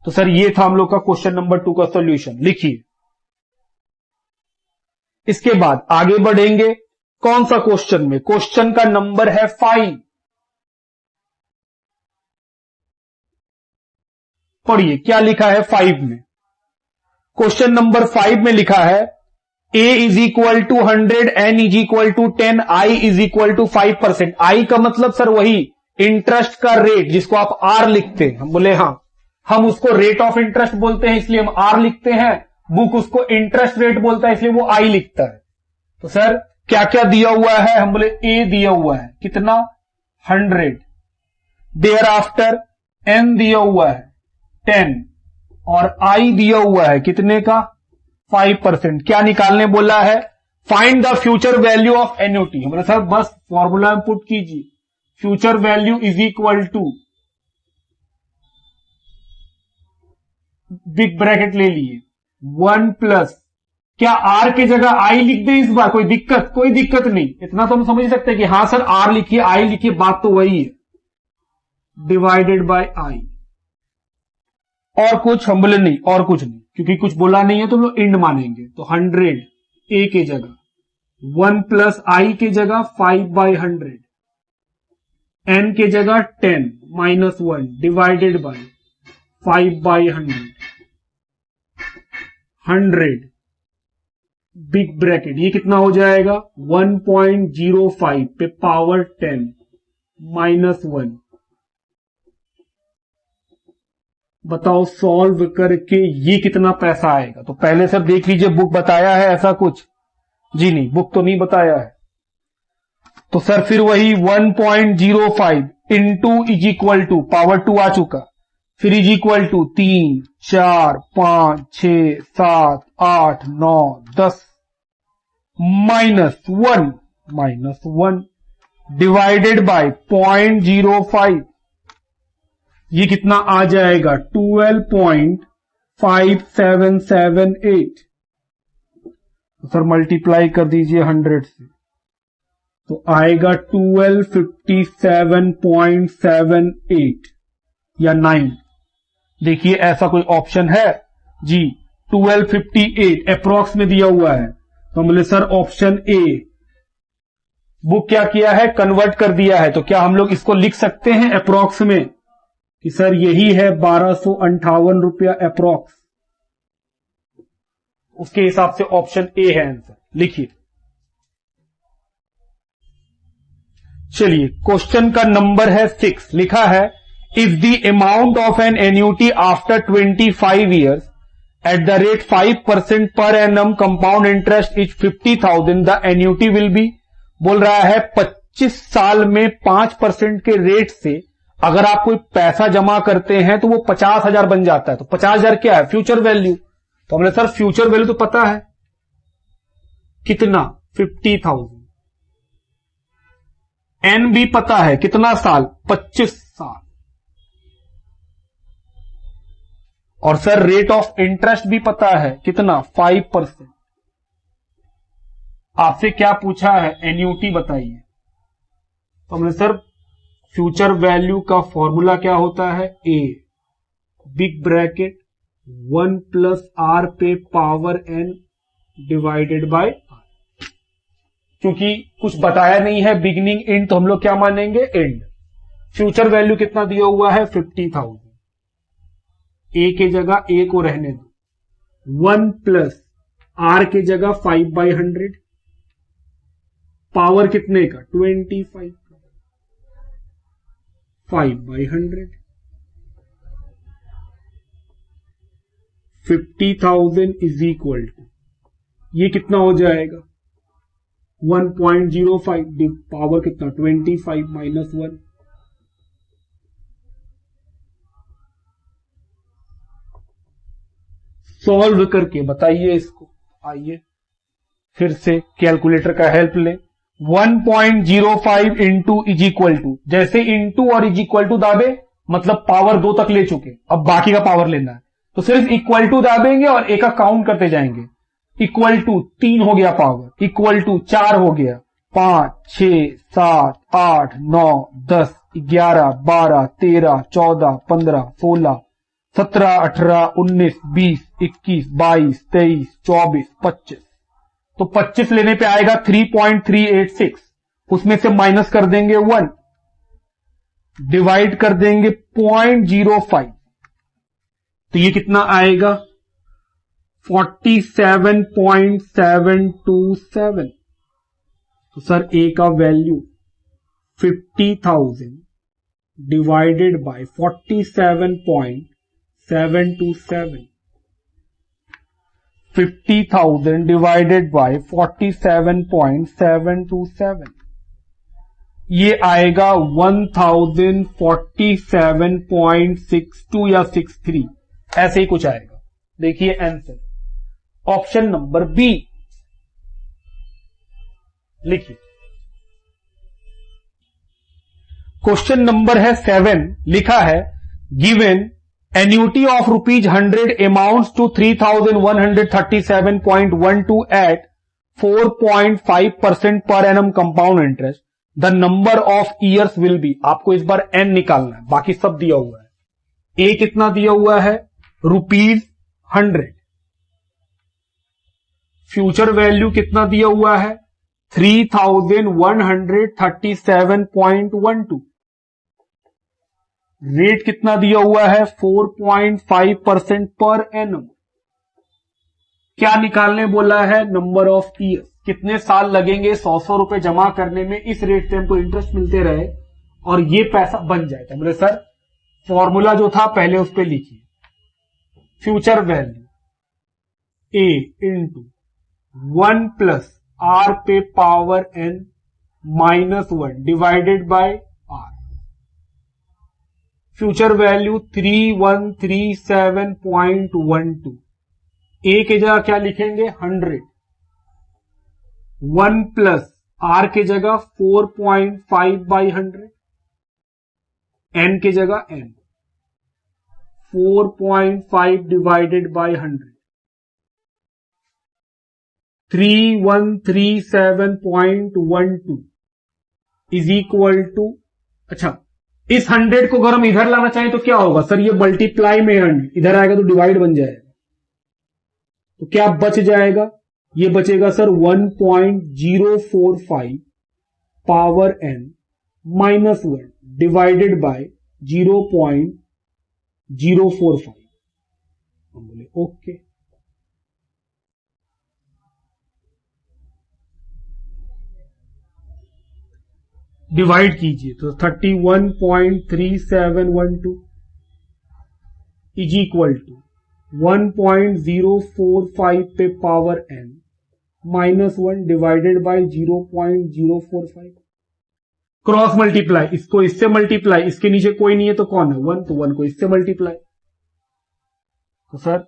तो सर ये था हम लोग का क्वेश्चन नंबर 2 का सॉल्यूशन। लिखिए, इसके बाद आगे बढ़ेंगे कौन सा क्वेश्चन में, क्वेश्चन का नंबर है 5। पढ़िए क्या लिखा है 5 में। क्वेश्चन नंबर 5 में लिखा है a is equal to 100, n is equal to 10, i is equal to 5%। i का मतलब सर वही इंटरेस्ट का रेट जिसको आप r लिखते हैं। हम बोले हाँ, हम उसको रेट ऑफ इंटरेस्ट बोलते हैं इसलिए हम r लिखते हैं, बुक उसको इंटरेस्ट रेट बोलता है इसलिए वो i लिखता है। तो सर क्या क्या दिया हुआ है, हम बोले a दिया हुआ है कितना 100, देयर आफ्टर n दिया हुआ है 10 और i दिया हुआ है कितने का 5%। क्या निकालने बोला है, find the future value of annuity. हमारे सर बस फॉर्मूला में पुट कीजिए, future value is equal to, big bracket ले लिए 1 प्लस, क्या r के जगह i लिख दे इस बार, कोई दिक्कत नहीं, इतना तो हम समझ सकते हैं कि हाँ सर r लिखिए i लिखिए, बात तो वही है, डिवाइडेड बाय i। और कुछ हम बोले नहीं, और कुछ नहीं, क्योंकि कुछ बोला नहीं है तो हम लोग इंड मानेंगे। तो 100 a के जगह, 1 प्लस i के जगह 5/100, n के जगह 10 minus 1 divided bye 5/100, 100 big bracket, ये कितना हो जाएगा 1.05 पे पावर 10 माइनस 1। बताओ सॉल्व करके ये कितना पैसा आएगा। तो पहले सर देख लीजिए बुक बताया है ऐसा कुछ, जी नहीं, बुक तो नहीं बताया है। तो सर फिर वही 1.05 into is equal to power 2 आ चुका, फिर is equal to 3, 4, 5, 6, 7, 8, 9, 10 minus 1 divided by 0.05, ये कितना आ जाएगा 12.5778। तो सर मल्टीप्लाई कर दीजिए 100 से, तो आएगा 1257.78 या 9। देखिए ऐसा कोई ऑप्शन है जी, 1258 अप्रॉक्स में दिया हुआ है। तो बोले सर ऑप्शन ए, बुक क्या किया है, कन्वर्ट कर दिया है। तो क्या हम लोग इसको लिख सकते हैं अप्रॉक्स में कि सर यही है 1258 रुपया अप्रॉक्स, उसके हिसाब से ऑप्शन ए है आंसर। लिखिए, चलिए क्वेश्चन का नंबर है 6। लिखा है if the amount of an annuity after 25 years at the rate 5% per annum compound interest is 50,000, the annuity will be, बोल रहा है 25 साल में 5% के रेट से अगर आप कोई पैसा जमा करते हैं तो वो 50,000 बन जाता है। तो 50,000 क्या है, फ्यूचर वैल्यू। तो हमने सर फ्यूचर वैल्यू तो पता है कितना 50,000, एन भी पता है कितना साल 25 साल, और सर रेट ऑफ इंटरेस्ट भी पता है कितना 5%। आपसे क्या पूछा है, एन्युटी बताइए। तो हमने सर फ्यूचर वैल्यू का फॉर्मूला क्या होता है, A big bracket 1 plus are पे power N divided by are. क्योंकि कुछ बताया नहीं है बिगिनिंग एंड, तो हम लोग क्या मानेंगे, एंड। फ्यूचर वैल्यू कितना दिया हुआ है 50,000, ए के जगह ए को रहने दो, 1 प्लस आर के जगह 5/100, पावर कितने का 25, 5/100, 50,000 इज इक्वल टू, ये कितना हो जाएगा 1.05, पावर कितना 25 माइनस 1, सॉल्व करके बताइए इसको। आइए फिर से कैलकुलेटर का हेल्प ले। 1.05 इंटू इज इक्वल टू, जैसे इंटू और इज इक्वल टू दाबे मतलब पावर 2 तक ले चुके, अब बाकी का पावर लेना है, तो सिर्फ इक्वल टू दाबेंगे और एक का काउंट करते जाएंगे। इक्वल टू 3 हो गया पावर, इक्वल टू 4 हो गया, 5 6 7 8 9 10 11 12 13 14 15 16 17 18 19 20 21 22 23 24 25। तो 25 लेने पे आएगा 3.386, उसमें से माइनस कर देंगे 1, डिवाइड कर देंगे 0.05, तो ये कितना आएगा 47.727। तो सर ए का value 50,000 divided by 47.727, 50,000 divided by 47.727, ये आएगा 1047.62 या 63, ऐसे ही कुछ आएगा। देखिए आंसर ऑप्शन नंबर बी लिखिए। क्वेश्चन नंबर है 7, लिखा है given annuity of ₹100 amounts to 3,137.12 at 4.5% per annum compound interest, the number of years will be. आपको इस बार एन निकालना है, बाकी सब दिया हुआ है। ए कितना दिया हुआ है ₹100, फ्यूचर वैल्यू कितना दिया हुआ है 3,137.12, रेट कितना दिया हुआ है 4.5% पर एनम। क्या निकालने बोला है नंबर ऑफ ईयर्स, कितने साल लगेंगे 100 रुपए जमा करने में, इस रेट से हमको इंटरेस्ट मिलते रहे और ये पैसा बन जाए। तो बोले सर फॉर्मूला जो था पहले उस पर लिखिए, future value A into 1 plus are पे power N minus 1 divided by R, future value 3137.12, A के जगह क्या लिखेंगे 100, 1 प्लस आर के जगह 4.5/100, एन के जगह n 4.5 divided by 100, 3137.12 is equal to, अच्छा इस 100 को अगर हम इधर लाना चाहें तो क्या होगा सर, ये मल्टीप्लाई में 100 इधर आएगा तो डिवाइड बन जाएगा, तो क्या बच जाएगा, ये बचेगा sir 1.045 power N minus 1 divided by 0.045। हम बोले ओके। डिवाइड कीजिए तो 31.3712 इज इक्वल टू 1.045 पे power N minus 1 divided by 0.045। Cross multiply, इसको इससे मल्टीप्लाई, इसके नीचे कोई नहीं है तो कौन है 1, तो 1 को इससे मल्टीप्लाई, तो sir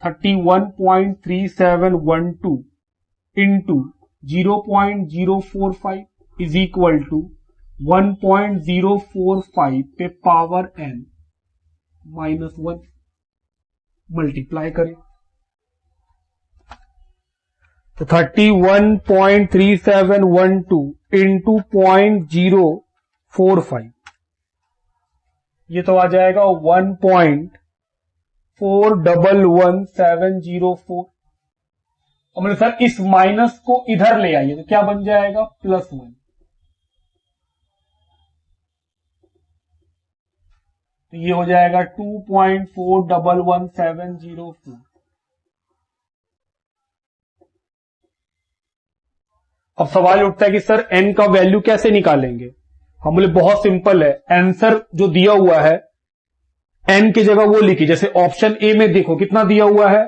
31.3712 into 0.045 is equal to 1.045 पे पावर एन माइनस 1, मल्टीप्लाई करें तो 31.3712 इंटू 0.045, ये तो आ जाएगा 1.411704। और मैंने सर इस माइनस को इधर ले आइए तो क्या बन जाएगा +1, तो ये हो जाएगा 2.411704। अब सवाल उठता है कि सर n का वैल्यू कैसे निकालेंगे। हम बोले बहुत सिंपल है, आंसर जो दिया हुआ है n की जगह वो लिखिए, जैसे ऑप्शन ए में देखो कितना दिया हुआ है,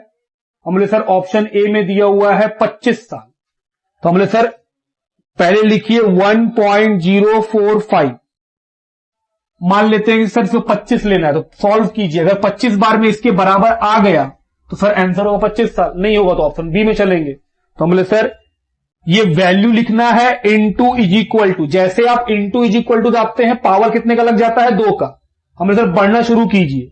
हम बोले सर ऑप्शन ए में दिया हुआ है 25 साल, तो हम बोले सर पहले लिखिए 1.045, मान लेते हैं कि सर इसको 25 लेना है तो सॉल्व कीजिए, अगर 25 बार में इसके बराबर आ गया तो सर आंसर होगा 25 साल, नहीं होगा तो ऑप्शन बी में चलेंगे। तो हम बोले सर ये वैल्यू लिखना है इनटू इज इक्वल टू, जैसे आप इनटू इज इक्वल टू जाते हैं पावर कितने का लग जाता है 2 का, हमने सर बढ़ना शुरू कीजिए,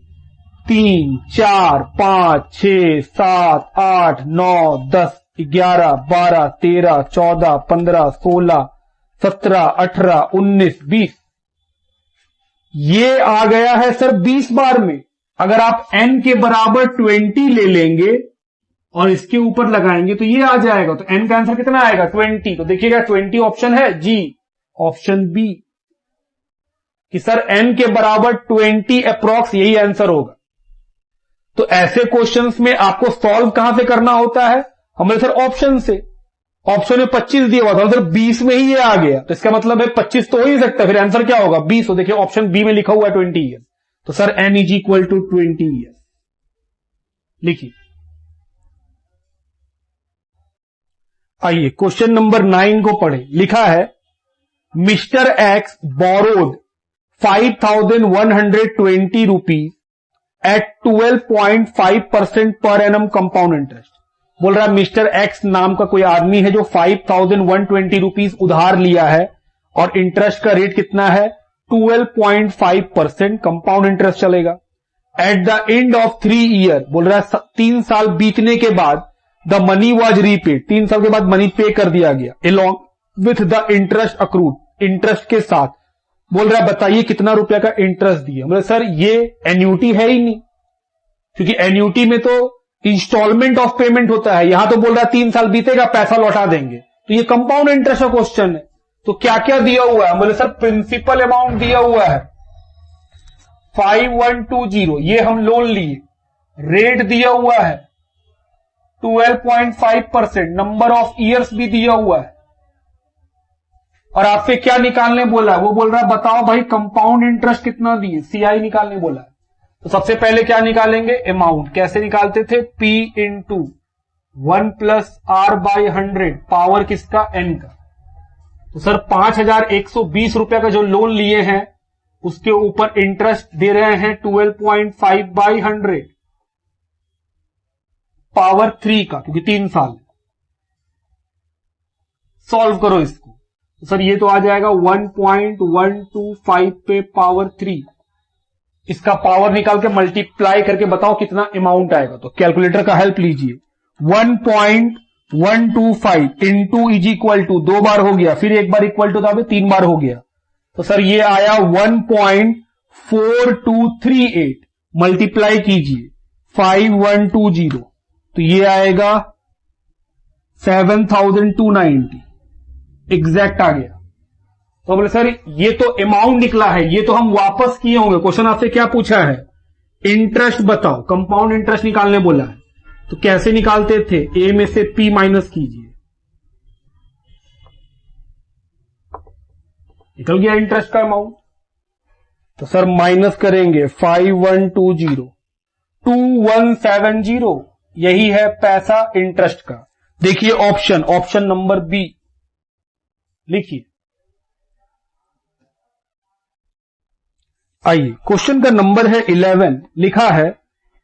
3, 4, 5, 6, 7, 8, 9, 10, 11, 12, 13, 14, 15, 16, 17, 18, 19, 20। ये आ गया है सर 20 बार में। अगर आप n के बराबर 20 ले लेंगे और इसके ऊपर लगाएंगे तो ये आ जाएगा। तो n का आंसर कितना आएगा? 20। तो देखिएगा 20 ऑप्शन है जी, ऑप्शन बी, कि सर n के बराबर 20 अप्रॉक्स यही आंसर होगा। तो ऐसे क्वेश्चंस में आपको सॉल्व कहां से करना होता है? हमने सर ऑप्शन से, ऑप्शन में 25 दिया हुआ था, सर 20 में ही ये आ गया, तो इसका मतलब है 25 तो हो ही सकता है, फिर आंसर क्या होगा? 20। तो देखिए ऑप्शन बी में लिखा हुआ है 20 ईयर्स, तो sir n is equal to 20 years लिखिए। आइए क्वेश्चन नंबर 9 को पढ़े। लिखा है mister X borrowed 5120 rupees at 12.5% per annum compound interest. बोल रहा है मिस्टर एक्स नाम का कोई आदमी है जो 5120 रुपीज उधार लिया है और इंटरेस्ट का रेट कितना है? 12.5% कंपाउंड इंटरेस्ट चलेगा। Eight the end of 3 year, बोल रहा है 3 साल बीतने के बाद द मनी वॉज रीपेड, 3 साल के बाद मनी पे कर दिया गया, along with the interest accrued, interest के साथ। बोल रहा है बताइए कितना रुपया का इंटरेस्ट दिया। बोले सर ये एन्यूटी है ही नहीं, क्योंकि एन्यूटी में तो इंस्टॉलमेंट ऑफ पेमेंट होता है, यहां तो बोल रहा है 3 साल बीतेगा पैसा लौटा देंगे, तो ये कंपाउंड इंटरेस्ट का क्वेश्चन है। तो क्या क्या दिया हुआ है? बोले सर प्रिंसिपल अमाउंट दिया हुआ है 5120, ये हम लोन लिए, रेट दिया हुआ है 12.5%, नंबर ऑफ ईयर्स भी दिया हुआ है, और आपसे क्या निकालने बोला है? वो बोल रहा है बताओ भाई कंपाउंड इंटरेस्ट कितना दिए, सीआई निकालने बोला है। तो सबसे पहले क्या निकालेंगे? अमाउंट। कैसे निकालते थे? P into 1 plus R by 100, power किसका? N का। तो सर 5120 रुपया का जो लोन लिए हैं उसके ऊपर इंटरेस्ट दे रहे हैं 12.5 बाई 100, पावर 3 का, क्योंकि 3 साल। सॉल्व करो इसको, तो सर ये तो आ जाएगा 1.125 पे पावर 3। इसका पावर निकाल के मल्टीप्लाई करके बताओ कितना अमाउंट आएगा। तो कैलकुलेटर का हेल्प लीजिए, 1.125 इंटू इज इक्वल टू, 2 बार हो गया, फिर एक बार इक्वल टू था, 3 बार हो गया, तो सर ये आया 1.4238। मल्टीप्लाई कीजिए 5120, तो ये आएगा 7290, एग्जैक्ट आ गया। तो बोले सर ये तो अमाउंट निकला है, ये तो हम वापस किए होंगे। क्वेश्चन आपसे क्या पूछा है? इंटरेस्ट बताओ, कंपाउंड इंटरेस्ट निकालने बोला है, तो कैसे निकालते थे? ए में से पी माइनस कीजिए, निकल गया इंटरेस्ट का अमाउंट। तो सर माइनस करेंगे 5120, 2170, यही है पैसा इंटरेस्ट का। देखिए ऑप्शन नंबर बी लिखिए। आइए क्वेश्चन का नंबर है 11। लिखा है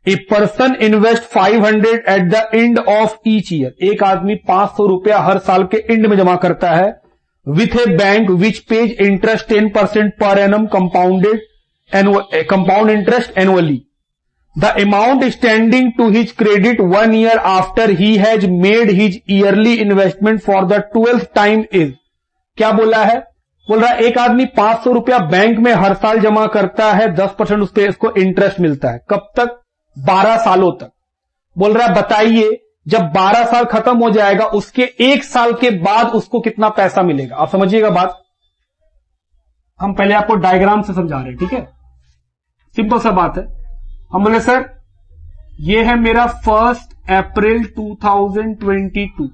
a person invest 500 eight the end of each year, एक आदमी 500 रुपया हर साल के एंड में जमा करता है with a bank which pays interest 10% per annum compound interest annually. The amount standing to his credit 1 year after he has made his yearly investment for the 12th time is. क्या बोला है? बोल रहा है एक आदमी 500 रुपया बैंक में हर साल जमा करता है, 10% उस पर इसको इंटरेस्ट मिलता है। कब तक? 12 सालों तक। बोल रहा है बताइए जब 12 साल खत्म हो जाएगा उसके 1 साल के बाद उसको कितना पैसा मिलेगा। आप समझिएगा बात, हम पहले आपको डायग्राम से समझा रहे हैं, ठीक है? सिंपल सा बात है। हम बोले सर ये है मेरा 1 अप्रैल 2022,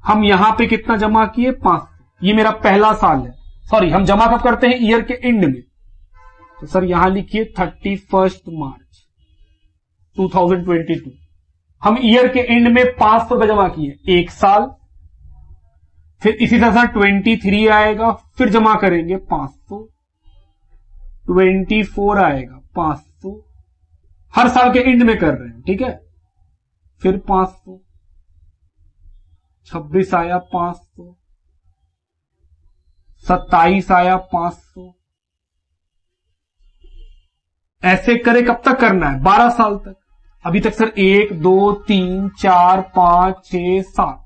हम यहां पे कितना जमा किए? 500। ये मेरा पहला साल है, सॉरी हम जमा कब करते हैं? ईयर के एंड में। तो सर यहां लिखिए 31 मार्च 2022। हम ईयर के एंड में 500 रुपए जमा किए, 1 साल। फिर इसी तरह से 23 आएगा, फिर जमा करेंगे 500, 24 आएगा 500, हर साल के एंड में कर रहे हैं, ठीक है? फिर 500, 26 आया 500, 27 आया 500, ऐसे करे कब तक करना है? 12 साल तक। अभी तक सर 1 2 3 4 5 6 7,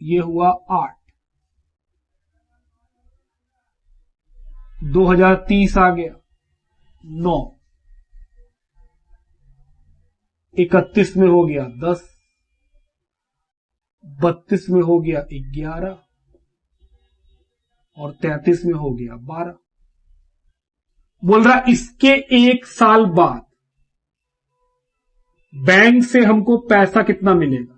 ये हुआ 8, 2030 आ गया 9, 31 में हो गया 10, 32 में हो गया 11 और 33 में हो गया 12। बोल रहा इसके 1 साल बाद बैंक से हमको पैसा कितना मिलेगा?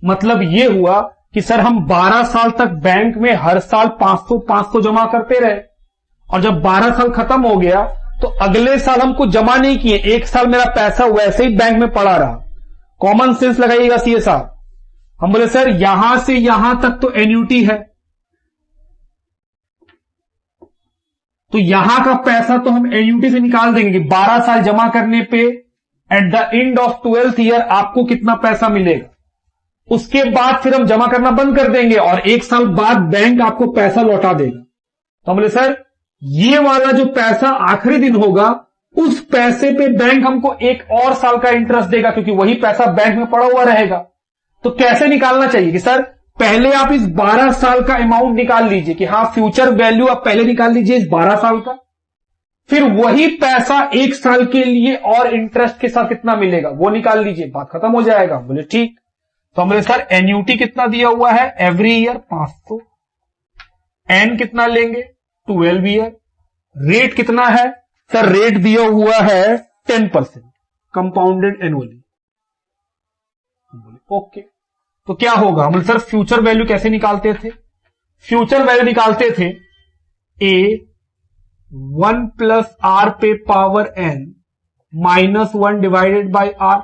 मतलब ये हुआ कि सर हम 12 साल तक बैंक में हर साल 500 जमा करते रहे और जब 12 साल खत्म हो गया तो अगले साल हमको जमा नहीं किए, 1 साल मेरा पैसा वैसे ही बैंक में पड़ा रहा। कॉमन सेंस लगाइएगा सीए साहब। हम बोले सर यहां से यहां तक तो एन्यूटी है, तो यहां का पैसा तो हम एन्यूटी से निकाल देंगे कि 12 साल जमा करने पे eight the end of 12th year आपको कितना पैसा मिलेगा। उसके बाद फिर हम जमा करना बंद कर देंगे और 1 साल बाद बैंक आपको पैसा लौटा देगा। तो हम बोले सर ये वाला जो पैसा आखिरी दिन होगा उस पैसे पे बैंक हमको 1 और साल का इंटरेस्ट देगा, क्योंकि वही पैसा बैंक में पड़ा हुआ रहेगा। तो कैसे निकालना चाहिए कि सर पहले आप इस 12 साल का अमाउंट निकाल लीजिए कि हाँ फ्यूचर वैल्यू आप पहले निकाल लीजिए इस 12 साल का, फिर वही पैसा 1 साल के लिए और इंटरेस्ट के साथ कितना मिलेगा वो निकाल लीजिए, बात खत्म हो जाएगा। बोले ठीक। तो हमने सर एन्यूटी कितना दिया हुआ है एवरी ईयर 500, एन कितना लेंगे 12 ईयर, रेट कितना है सर? रेट दिया हुआ है 10% कंपाउंडेड एनुअली। ओके, तो क्या होगा? हम सर फ्यूचर वैल्यू कैसे निकालते थे? फ्यूचर वैल्यू निकालते थे ए 1 प्लस आर पे power n -1 divided by are,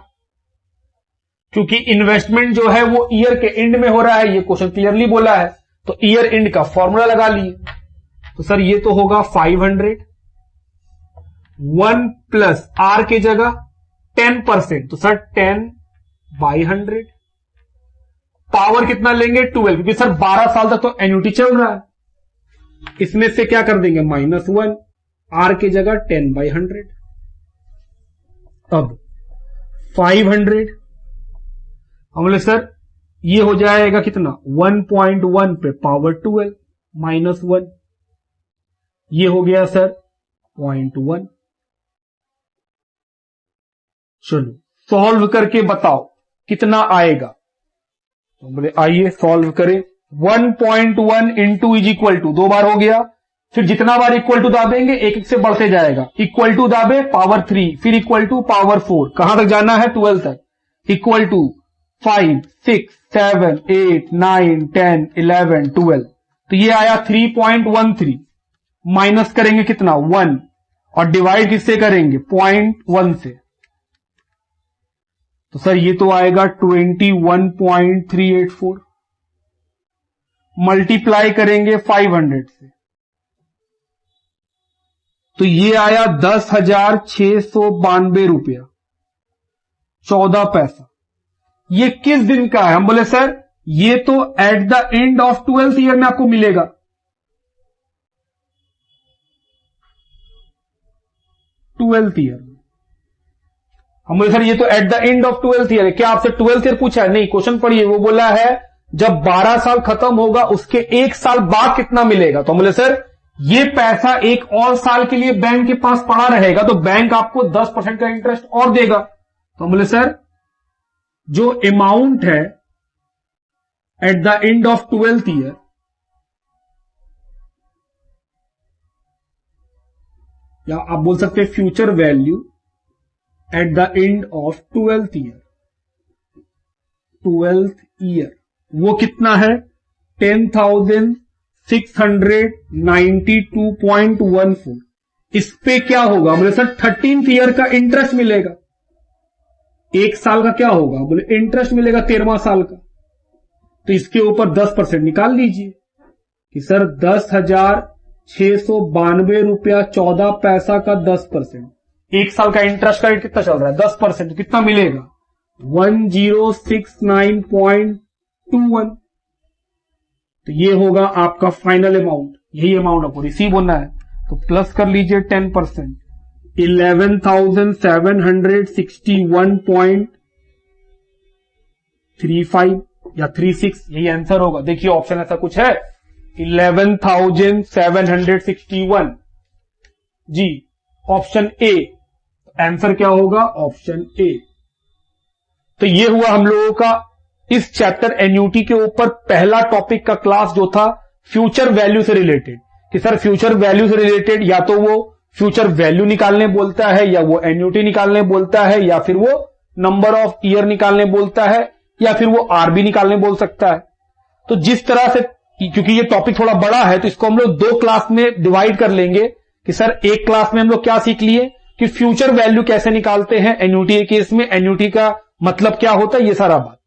क्योंकि इन्वेस्टमेंट जो है वो ईयर के एंड में हो रहा है, ये क्वेश्चन क्लियरली बोला है, तो ईयर एंड का फॉर्मूला लगा लिए। तो सर ये तो होगा 500, 1 प्लस आर के जगह 10%, तो सर 10/100, पावर कितना लेंगे 12, क्योंकि सर 12 साल तक तो एन्युटी चल रहा है, इसमें से क्या कर देंगे -1, आर के जगह 10/100। अब 500 हम बोले सर ये हो जाएगा कितना 1.1 पे पावर 12 -1, ये हो गया सर 0.1। चलो सॉल्व करके बताओ कितना आएगा। तो बोले आइए सॉल्व करें। 1.1 इंटू इज इक्वल टू 2 बार हो गया, फिर जितना बार इक्वल टू दाबेंगे एक एक से बढ़ते जाएगा। इक्वल टू दाबे पावर 3, फिर इक्वल टू पावर 4, कहां तक जाना है 12 तक, इक्वल टू 5 6 7 8 9 10 11 12, तो ये आया 3.13, माइनस करेंगे कितना 1 और डिवाइड किससे करेंगे 0.1 से, तो सर ये तो आएगा 21.384, मल्टीप्लाई करेंगे 500 से, तो ये आया 10,692 रुपया 14 पैसा। ये किस दिन का है? हम बोले सर ये तो eight the end of 12th year में आपको मिलेगा। ट्वेल्थ ईयर में हम बोले सर ये तो eight the end of 12th year है। क्या आपसे 12th ईयर पूछा है? नहीं, क्वेश्चन पढ़िए, वो बोला है जब 12 साल खत्म होगा उसके 1 साल बाद कितना मिलेगा। तो हम बोले सर ये पैसा 1 और साल के लिए बैंक के पास पड़ा रहेगा, तो बैंक आपको 10% का इंटरेस्ट और देगा। तो हम बोले सर जो अमाउंट है eight the end of 12th year, या आप बोल सकते हैं future value eight the end of 12th year, वो कितना है 10,692.14। इस पे क्या होगा? बोले सर 13th ईयर का इंटरेस्ट मिलेगा। 1 साल का क्या होगा? बोले इंटरेस्ट मिलेगा 13वां साल का, तो इसके ऊपर 10% निकाल लीजिए कि सर 10,692 रुपया 14 पैसा का 10%, 1 साल का इंटरेस्ट का रेट कितना चल रहा है 10%, तो कितना मिलेगा 1069.21। तो ये होगा आपका फाइनल अमाउंट, यही अमाउंट आपको रिसीव होना है। तो प्लस कर लीजिए 10%, 11,761.35 या 36, यही आंसर होगा। देखिए ऑप्शन ऐसा कुछ है 11,761 जी, ऑप्शन ए। आंसर क्या होगा? Option A. तो ये हुआ हम लोगों का इस चैप्टर एन्युटी के ऊपर पहला टॉपिक का क्लास, जो था फ्यूचर वैल्यू से रिलेटेड। कि सर फ्यूचर वैल्यू से रिलेटेड या तो वो फ्यूचर वैल्यू निकालने बोलता है, या वो एन्युटी निकालने बोलता है, या फिर वो नंबर ऑफ ईयर निकालने बोलता है, या फिर वो आरबी निकालने बोल सकता है। तो जिस तरह से, क्योंकि ये टॉपिक थोड़ा बड़ा है, तो इसको हम लोग 2 क्लास में डिवाइड कर लेंगे। कि सर एक क्लास में हम लोग क्या सीख लिए कि फ्यूचर वैल्यू कैसे निकालते हैं एन्युटी के केस में, एन्युटी का मतलब क्या होता है, ये सारा बात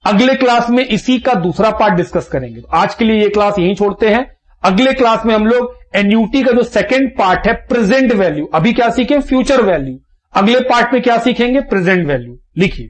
अगले क्लास में इसी का दूसरा पार्ट डिस्कस करेंगे। तो आज के लिए ये क्लास यहीं छोड़ते हैं। अगले क्लास में हम लोग एन्युटी का जो सेकंड पार्ट है प्रेजेंट वैल्यू, अभी क्या सीखें? Future value. अगले पार्ट में क्या सीखेंगे? Present value. लिखिए।